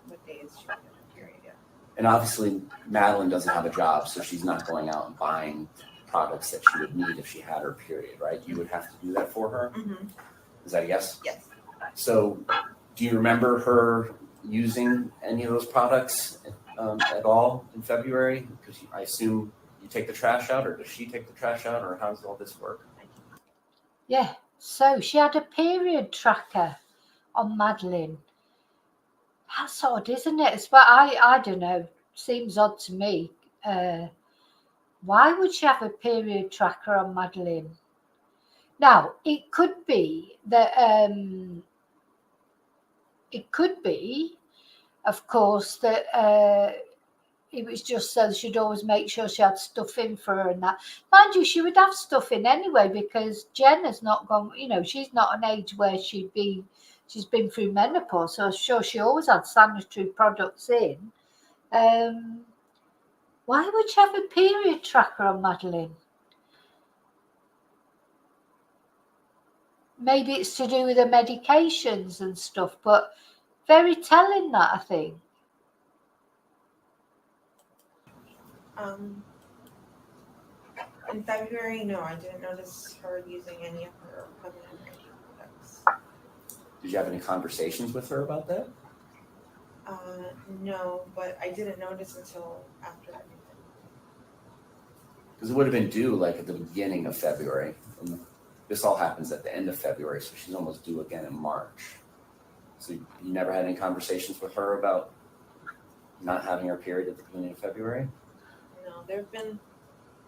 what days she had her period, yeah. And obviously, Madeline doesn't have a job, so she's not going out and buying products that she would need if she had her period, right? You would have to do that for her? Mm-hmm. Is that a yes? Yes. So do you remember her using any of those products at all in February? Because I assume you take the trash out, or does she take the trash out, or how does all this work? Yeah, so she had a period tracker on Madeline. That's odd, isn't it? But I don't know. Seems odd to me. Why would she have a period tracker on Madeline? Now, it could be that of course, that it was just so she'd always make sure she had stuff in for her and that. Mind you, she would have stuff in anyway because Jenn has not gone, she's not an age where she's been through menopause, so I'm sure she always had sanitary products in. Why would she have a period tracker on Madeline? Maybe it's to do with the medications and stuff, but very telling that, I think. In February, no, I didn't notice her using any of her feminine hygiene products. Did you have any conversations with her about that? No, but I didn't notice until after everything. Because it would have been due like at the beginning of February. And this all happens at the end of February, so she's almost due again in March. So you never had any conversations with her about not having her period at the beginning of February? No,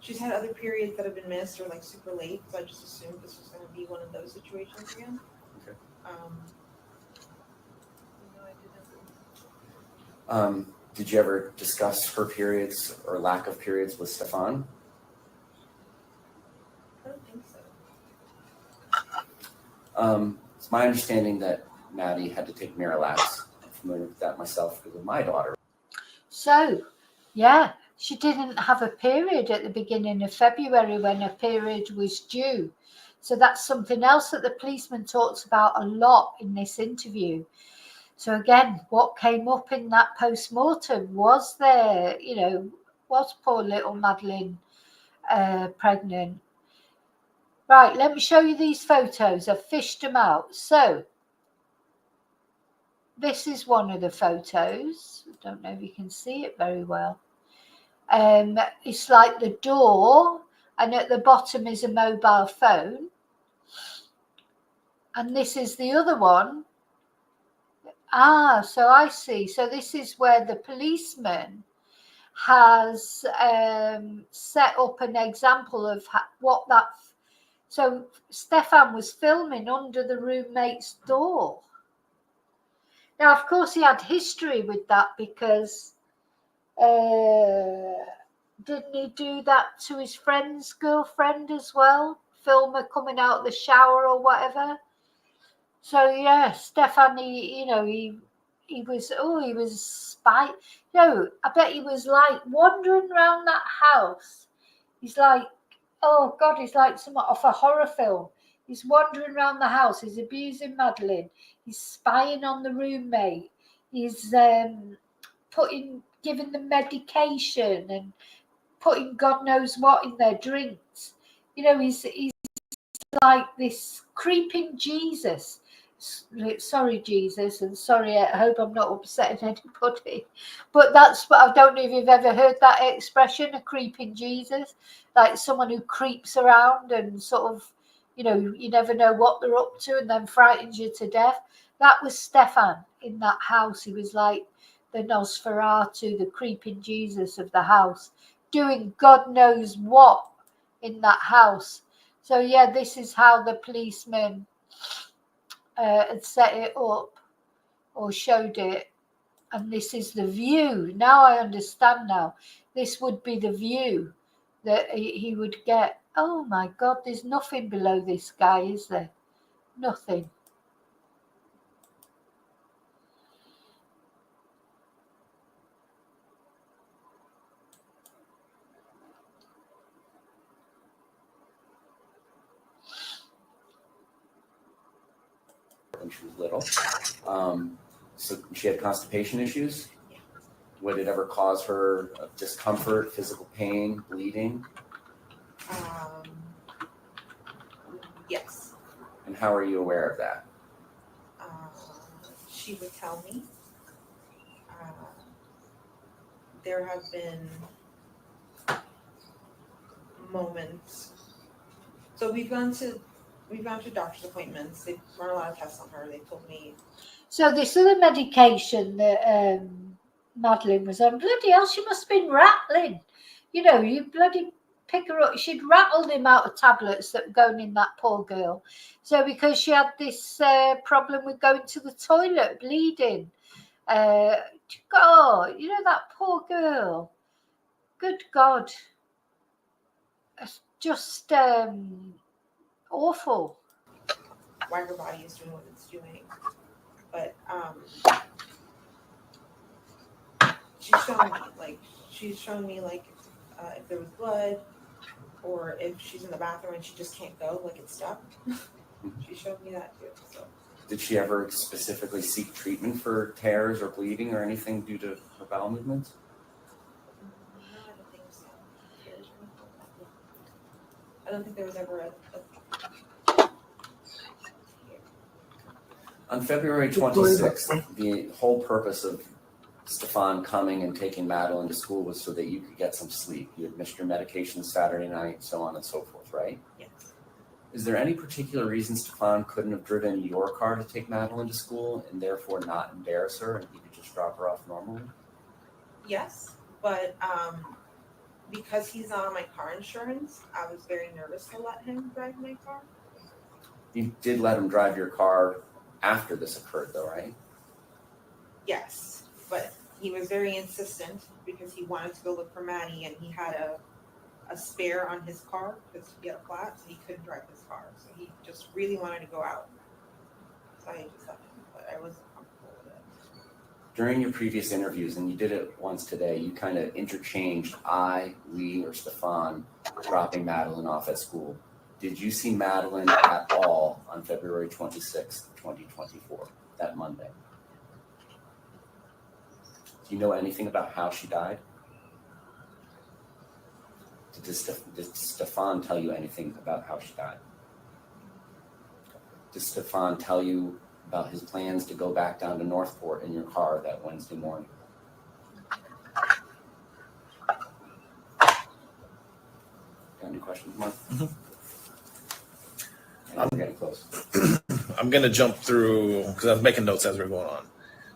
she's had other periods that have been missed or like super late, so I just assumed this was going to be one of those situations again. Okay. No, I didn't. Did you ever discuss her periods or lack of periods with Stefan? I don't think so. It's my understanding that Maddie had to take Miralax. I'm familiar with that myself because of my daughter. So, yeah, she didn't have a period at the beginning of February when her period was due. So that's something else that the policeman talks about a lot in this interview. So again, what came up in that post-mortem was was poor little Madeline pregnant? Right, let me show you these photos. I've fished them out. So this is one of the photos. I don't know if you can see it very well. It's like the door, and at the bottom is a mobile phone. And this is the other one. So I see. So this is where the policeman has set up an example of what that. So Stefan was filming under the roommate's door. Now, of course, he had history with that because didn't he do that to his friend's girlfriend as well? Film her coming out of the shower or whatever. So yeah, Stefan, he was spy. No, I bet he was like wandering around that house. He's like, oh God, he's like someone off a horror film. He's wandering around the house. He's abusing Madeline. He's spying on the roommate. He's giving them medication and putting God knows what in their drinks. He's like this creeping Jesus. Sorry, Jesus, and sorry, I hope I'm not upsetting anybody. But that's what, I don't know if you've ever heard that expression, a creeping Jesus, like someone who creeps around and sort of, you never know what they're up to and then frightens you to death. That was Stefan in that house. He was like the Nosferatu, the creeping Jesus of the house, doing God knows what in that house. So yeah, this is how the policeman had set it up or showed it, and this is the view. Now I understand. Now this would be the view that he would get. Oh my God, there's nothing below this guy, is there? Nothing. When she was little. So she had constipation issues. Would it ever cause her discomfort, physical pain, bleeding? Yes. And how are you aware of that? She would tell me. There have been moments. So we've gone to doctor's appointments. They've run a lot of tests on her. They told me. So this other medication that Madeline was on, bloody hell, she must have been rattling. You bloody pick her up. She'd rattled the amount of tablets that were going in that poor girl. So because she had this problem with going to the toilet, bleeding. God, that poor girl. Good God. It's just awful. Why her body is doing what it's doing. But she's shown me if there was blood or if she's in the bathroom and she just can't go, like it's stuck. She showed me that too. So. Did she ever specifically seek treatment for tears or bleeding or anything due to her bowel movements? No, I don't think so. I don't think there was ever a On February 26th, the whole purpose of Stefan coming and taking Madeline to school was so that you could get some sleep. You had missed your medication Saturday night, so on and so forth, right? Yes. Is there any particular reason Stefan couldn't have driven your car to take Madeline to school and therefore not embarrass her and he could just drop her off normally? Yes, but because he's not on my car insurance, I was very nervous to let him drive my car. You did let him drive your car after this occurred, though, right? Yes, but he was very insistent because he wanted to go look for Maddie, and he had a spare on his car because he had a flat, so he couldn't drive his car. So he just really wanted to go out. So I just let him, but I wasn't comfortable with it. During your previous interviews, and you did it once today, you kind of interchanged I, we, or Stefan dropping Madeline off at school. Did you see Madeline at all on February 26th, 2024, that Monday? Do you know anything about how she died? Did Stefan tell you anything about how she died? Did Stefan tell you about his plans to go back down to Northport in your car that Wednesday morning? questions, Mark? Mhm. We're getting close. I'm going to jump through because I was making notes as we we're going on.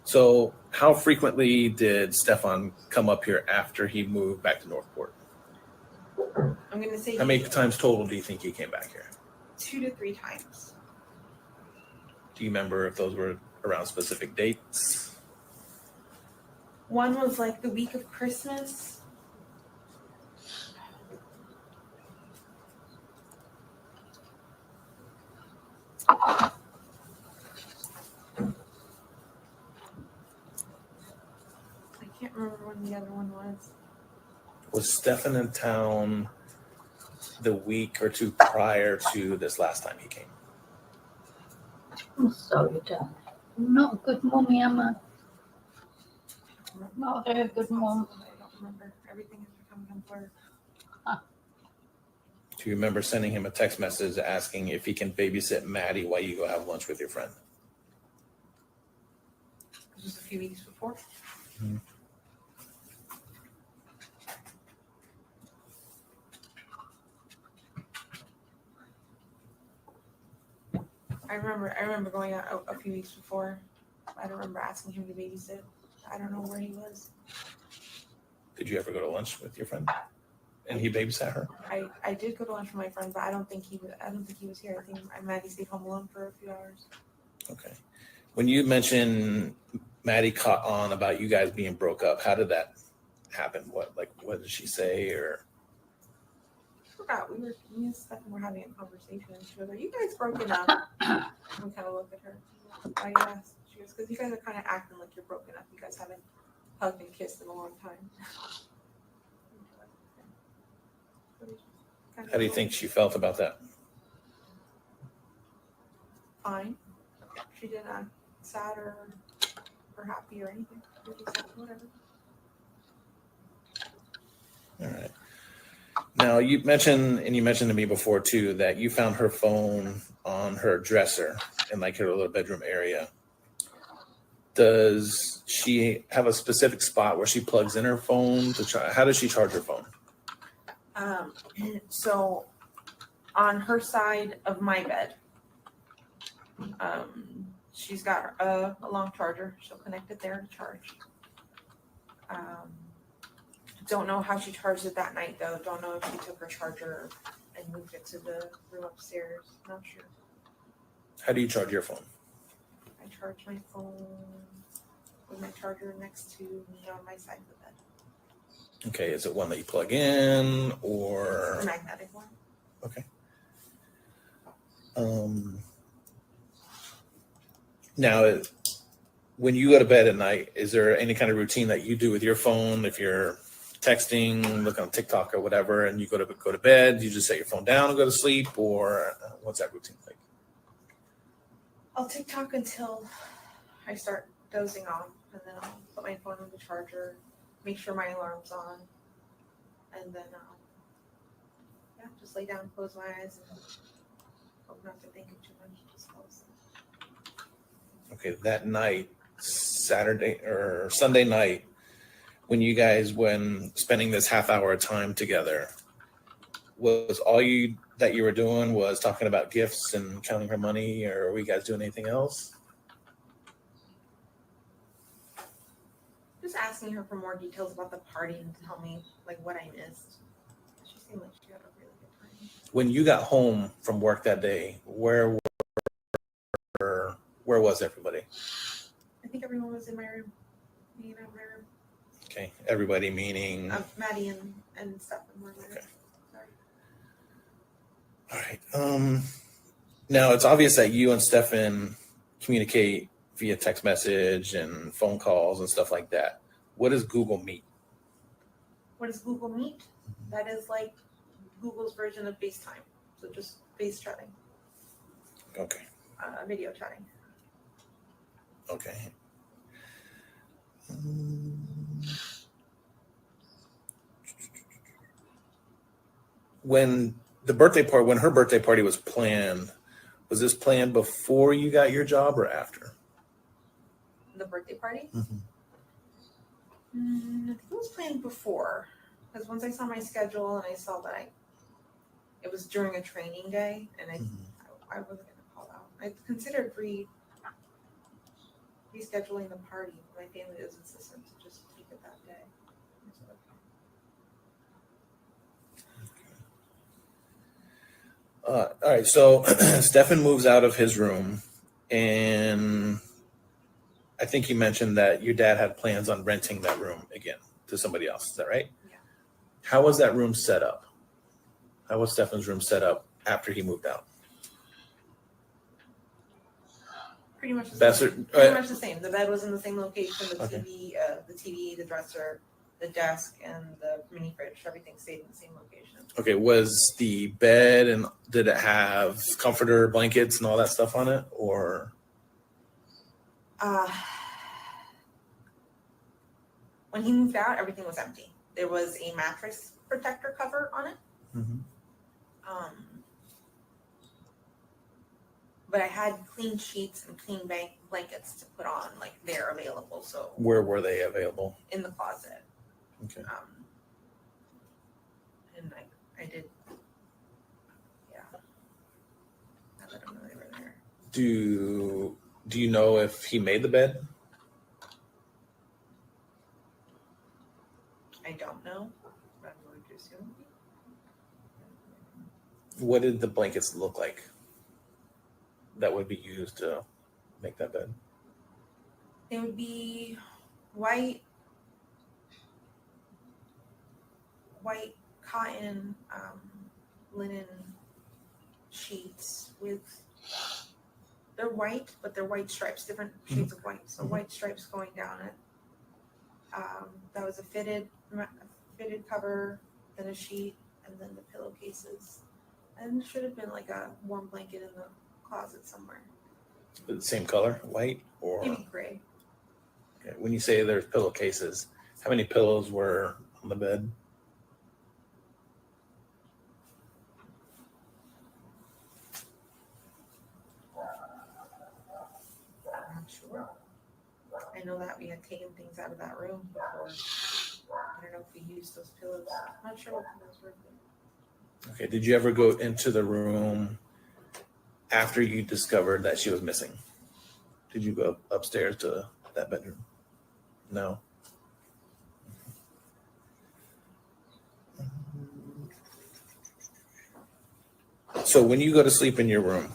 So, how frequently did Stefan come up here after he moved back to Northport? I'm gonna say How many times total do you think he came back here? 2 to 3 times. Do you remember if those were around specific dates? One was like the week of Christmas. I can't remember when the other one was. Was Stefan in town the week or two prior to this last time he came? I'm sorry, darling. I'm not a good mummy, am I? Not a very good mum. I don't remember. Everything is becoming a blur. Do you remember sending him a text message asking if he can babysit Maddie while you go have lunch with your friend? This was a few weeks before. Mhm. I remember going out a few weeks before. I don't remember asking him to babysit. I don't know where he was. Did you ever go to lunch with your friend? And he babysat her? I did go to lunch with my friend, but I don't think he was here. I think Maddie stayed home alone for a few hours. Okay. When you mentioned Maddie caught on about you guys being broke up, how did that happen? What did she say? Or I forgot. Me and Stefan were having a conversation, and she was like, "You guys broken up?" We kind of looked at her. Why you asked? She goes, "Because you guys are kind of acting like you're broken up. You guys haven't hugged and kissed in a long time." how do you think she felt about that? Fine. She didn't act sad or happy or anything. She was just like, whatever. All right. Now you mentioned to me before too that you found her phone on her dresser in like her little bedroom area. Does she have a specific spot where she plugs in her phone to try? How does she charge her phone? So on her side of my bed, she's got a long charger. She'll connect it there to charge. Don't know how she charged it that night though. Don't know if she took her charger and moved it to the room upstairs. Not sure. How do you charge your phone? I charge my phone with my charger next to me on my side of the bed. Okay, is it one that you plug in or It's the magnetic one. okay? Now, when you go to bed at night, is there any kind of routine that you do with your phone? If you're texting, look on TikTok or whatever, and you go to bed, you just set your phone down and go to sleep, or what's that routine like? I'll TikTok until I start dozing off, and then I'll put my phone on the charger, make sure my alarm's on, and then just lay down, close my eyes, and hope not to think of too much. Just fall asleep. Okay, that night, Saturday or Sunday night, when you guys when spending this half hour of time together, was all that you were doing was talking about gifts and counting her money, or were you guys doing anything else? Just asking her for more details about the party and tell me like what I missed. She seemed like she had a really good time. When you got home from work that day, where was everybody? I think everyone was in my room. Me and my room. Okay, everybody meaning. Maddie and Stefan were in my room. Sorry. All right. Now it's obvious that you and Stefan communicate via text message and phone calls and stuff like that. What is Google Meet? What is Google Meet? That is like Google's version of FaceTime. So just face chatting. Okay. Video chatting. Okay. When her birthday party was planned, was this planned before you got your job or after? The birthday party? Mm-hmm. I think it was planned before. Because once I saw my schedule and I saw that I, I wasn't going to be able to make it, I was like, okay, let's plan it. And then I started talking to my friends and I was like, hey, can we do this? And then we started talking about it. And then we It was during a training day, and I wasn't gonna call out. I considered rescheduling the party. My family was insistent to just keep it that day. I said, okay. All right, so Stefan moves out of his room, and I think you mentioned that your dad had plans on renting that room again to somebody else. Is that right? Yeah. How was that room set up? How was Stefan's room set up after he moved out? Pretty much the Best same. or- Pretty much the same. The bed was in the same location. The Okay. TV, the dresser, the desk, and the mini fridge. Everything stayed in the same location. Okay, was the bed and did it have comforter, blankets, and all that stuff on it, or? When he moved out, everything was empty. There was a mattress protector cover on it. But I had clean sheets and clean blankets to put on, like they're available. So Where were they available? in the closet. Okay. And I did, yeah. I let him know they were there. Do you know if he made the bed? I don't know, but I'm going to assume. What did the blankets look like that would be used to make that bed? It would be white cotton linen sheets with, they're white, but they're white stripes, different shades of white. So white stripes going down it. That was a fitted cover, then a sheet, and then the pillowcases. And it should have been like a warm blanket in the closet somewhere. The same color, white or? Maybe gray. Okay. When you say there's pillowcases, how many pillows were on the bed? I'm not sure. I know that we had taken things out of that room before. I don't know if we used those pillows. I'm not sure what pillows were. Okay. Did you ever go into the room after you discovered that she was missing? Did you go upstairs to that bedroom? No. So when you go to sleep in your room,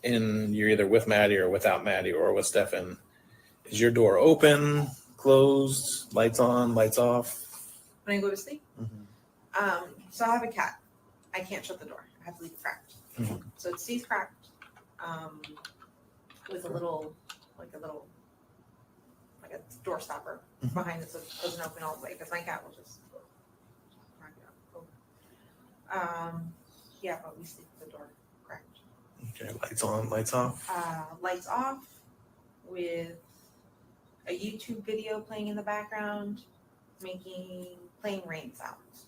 and you're either with Maddie or without Maddie or with Stefan, is your door open, closed, lights on, lights off? When I go to sleep? So I have a cat. I can't shut the door. I have to leave it cracked. Mhm. So it stays cracked with a door stopper Mhm. behind it so it doesn't open all the way because my cat will just crack it up. Yeah, but we sleep with the door cracked. Okay, lights on, lights off. Lights off with a YouTube video playing in the background, playing rain sounds.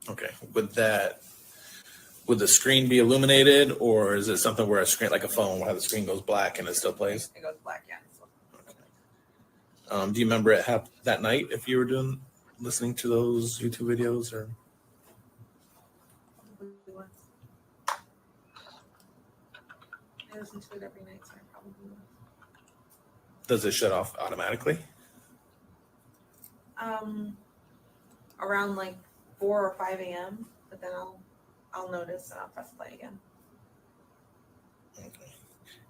Okay, would the screen be illuminated, or is it something where a screen, like a phone, where the screen goes black and it still plays? It goes black, yeah. So. Do you remember it happened that night if you were listening to those YouTube videos, or? Probably was. I listen to it every night, so I probably was. Does it shut off automatically? Around like 4 or 5 a.m., but then I'll notice and I'll press play again. Okay.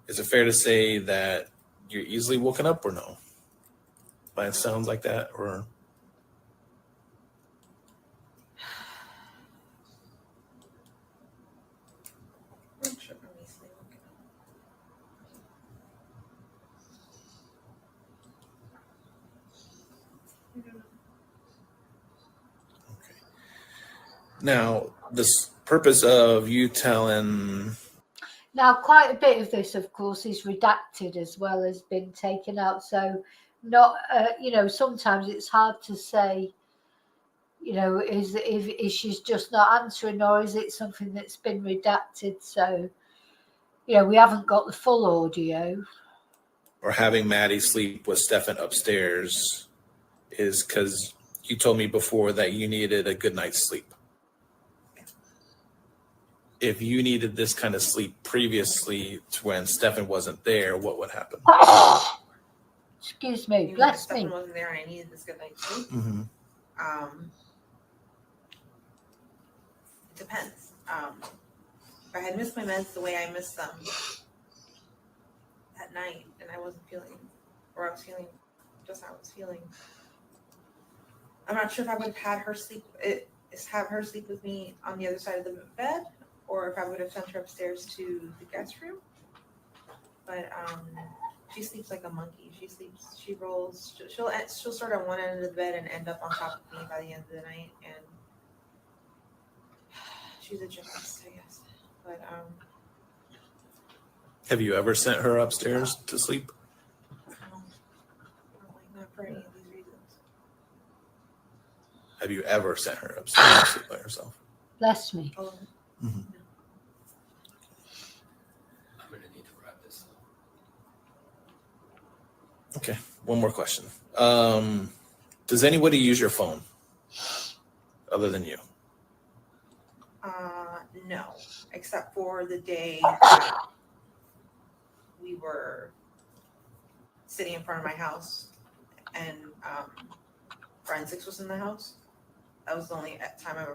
Is it fair to say that you're easily woken up or no? By sounds like that, or? I'm sure I'm easily woken up. Okay. Now, this purpose of you telling. Now, quite a bit of this, of course, is redacted as well as been taken out. So, not sometimes it's hard to say. Is she's just not answering, or is it something that's been redacted? So, we haven't got the full audio. Or having Maddie sleep with Stefan upstairs is because you told me before that you needed a good night's sleep. if you needed this kind of sleep previously to when Stefan wasn't there, what would happen? Excuse me, If bless Stefan me. wasn't there and I needed this good night's sleep. Mm-hmm. It depends. If I had missed my meds the way I missed them that night, and I wasn't feeling, or I was feeling just how I was feeling, I'm not sure if I would have had her have her sleep with me on the other side of the bed, or if I would have sent her upstairs to the guest room. But she sleeps like a monkey. She rolls. She'll start on one end of the bed and end up on top of me by the end of the night. And she's a gymnast, I guess. But Have you ever sent her upstairs to sleep? not for any of these reasons. Have you ever sent her upstairs to sleep by herself? Bless me. Oh, Mm-hmm. I'm gonna need to wrap this up. Okay, one more question. Does anybody use your phone other than you? no, except for the day that we were sitting in front of my house and forensics was in the house. That was the only time I've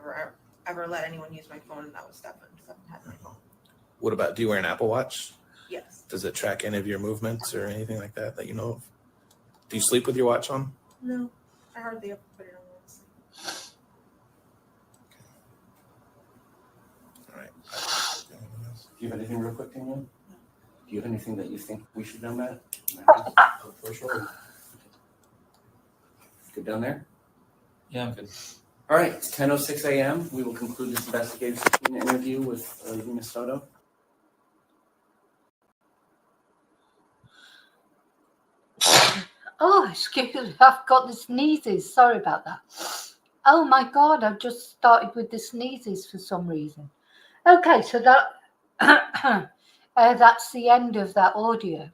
ever let anyone use my phone, and that was Stefan. Stefan had my phone. What about, do you wear an Apple Watch? Yes. Does it track any of your movements or anything like that you know of? Do you sleep with your watch on? No, I hardly ever put it on honestly. All right. Do you have anything real quick, Daniel? Do you have anything that you think we should know, Matt? For sure. Good down there? Yeah, I'm good. All right, it's 10:06 a.m. We will conclude this investigative subpoena interview with Ms. Soto. Oh, excuse me, I've got the sneezes. Sorry about that. Oh my God, I've just started with the sneezes for some reason. Okay, so that that's the end of that audio.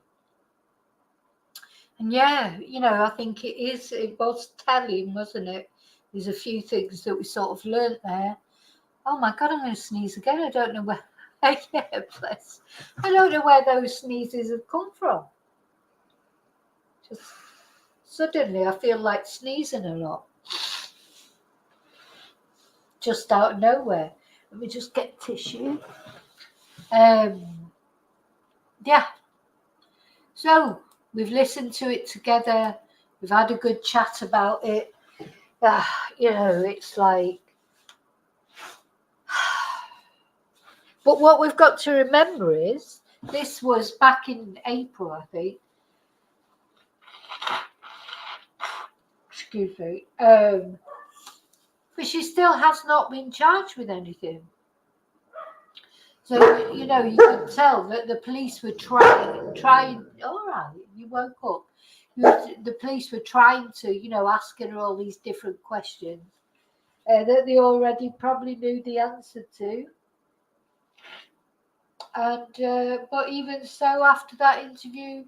And yeah, I think it was telling, wasn't it? There's a few things that we sort of learnt there. Oh my God, I'm going to sneeze again. I don't know where, yeah, bless. I don't know where those sneezes have come from. Just suddenly I feel like sneezing a lot. Just out of nowhere. Let me just get tissue. Yeah. So we've listened to it together. We've had a good chat about it. It's like. But what we've got to remember is this was back in April, I think. Excuse me. But she still has not been charged with anything. So, you could tell that the police were trying, all right, you woke up. The police were trying to, asking her all these different questions that they already probably knew the answer to. And, but even so, after that interview,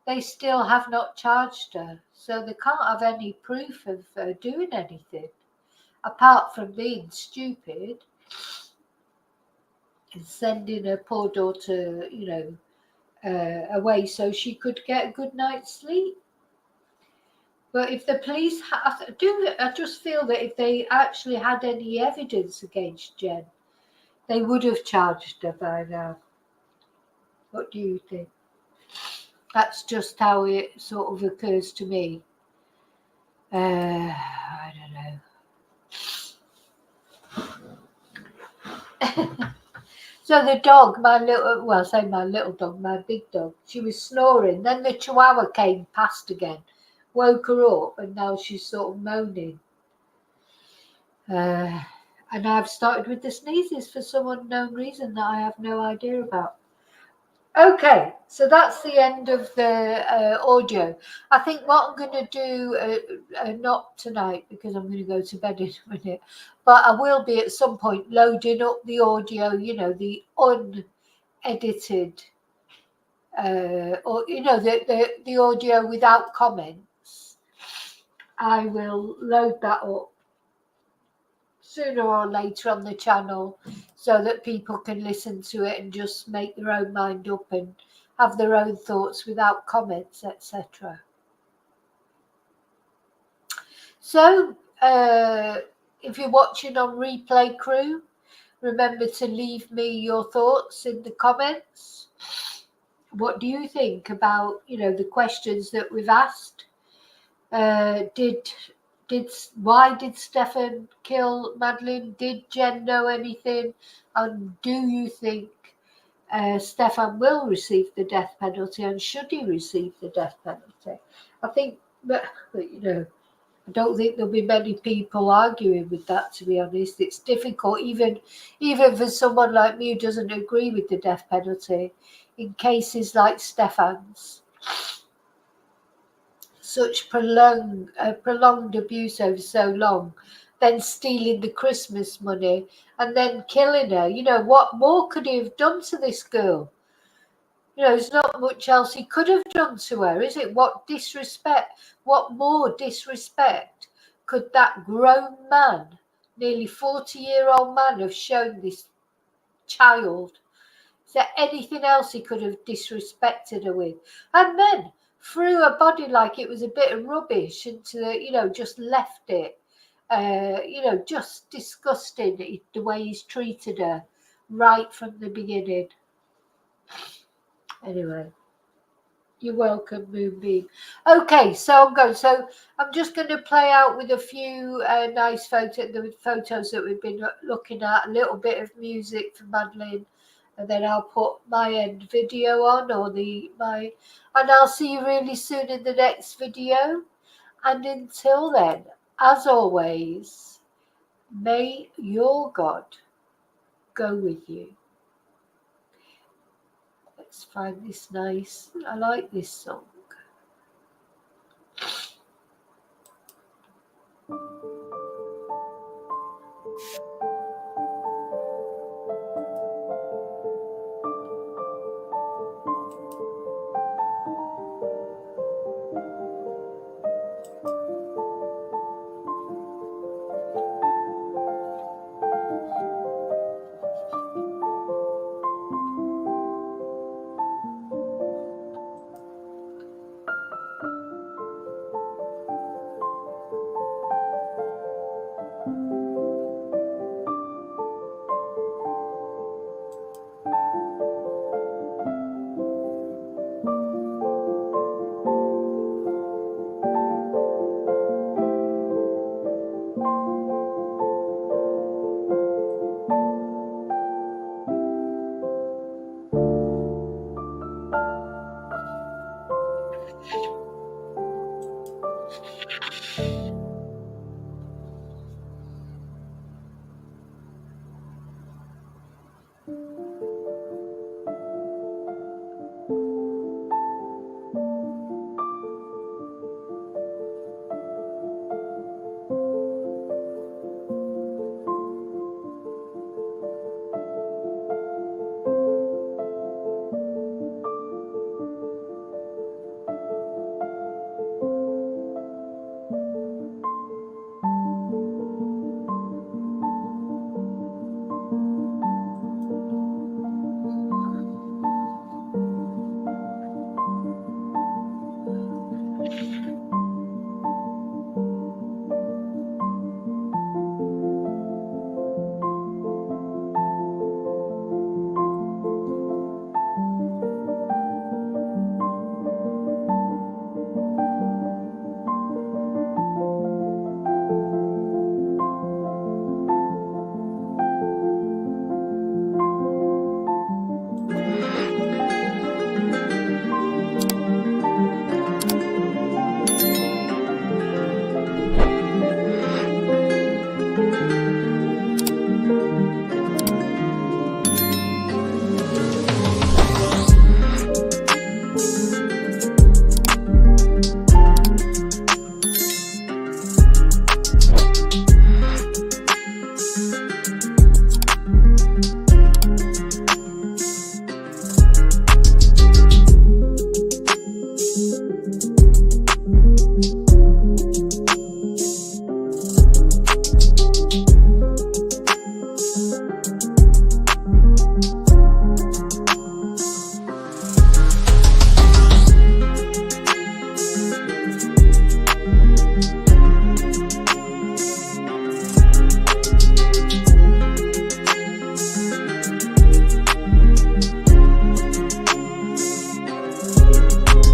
they still have not charged her. So they can't have any proof of doing anything, apart from being stupid and sending her poor daughter, away so she could get a good night's sleep. But if the police, I just feel that if they actually had any evidence against Jenn, they would have charged her by now. What do you think? That's just how it sort of occurs to me. I don't know. So the dog, my little dog, my big dog, she was snoring. Then the chihuahua came past again, woke her up, and now she's sort of moaning. And I've started with the sneezes for some unknown reason that I have no idea about. Okay, so that's the end of the audio. I think what I'm going to do, not tonight because I'm going to go to bed in a minute, but I will be at some point loading up the audio, the unedited, or, the audio without comments. I will load that up sooner or later on the channel so that people can listen to it and just make their own mind up and have their own thoughts without comments, etc. So if you're watching on Replay Crew, remember to leave me your thoughts in the comments. What do you think about, the questions that we've asked? Why did Stefan kill Madeline? Did Jenn know anything? And do you think Stefan will receive the death penalty, and should he receive the death penalty? I think that, I don't think there'll be many people arguing with that, to be honest. It's difficult, even for someone like me who doesn't agree with the death penalty, in cases like Stefan's. Such prolonged abuse over so long, then stealing the Christmas money and then killing her. What more could he have done to this girl? There's not much else he could have done to her, is it? What more disrespect could that grown man, nearly 40-year-old man, have shown this child? Is there anything else he could have disrespected her with? And then threw her body like it was a bit of rubbish into the, just left it. Just disgusting the way he's treated her right from the beginning. Anyway, you're welcome, Moonbeam. Okay, so I'm just going to play out with a few nice photos that we've been looking at, a little bit of music for Madeline, and then I'll put my end video on, and I'll see you really soon in the next video. And until then, as always, may your God go with you. Let's find this nice. I like this song.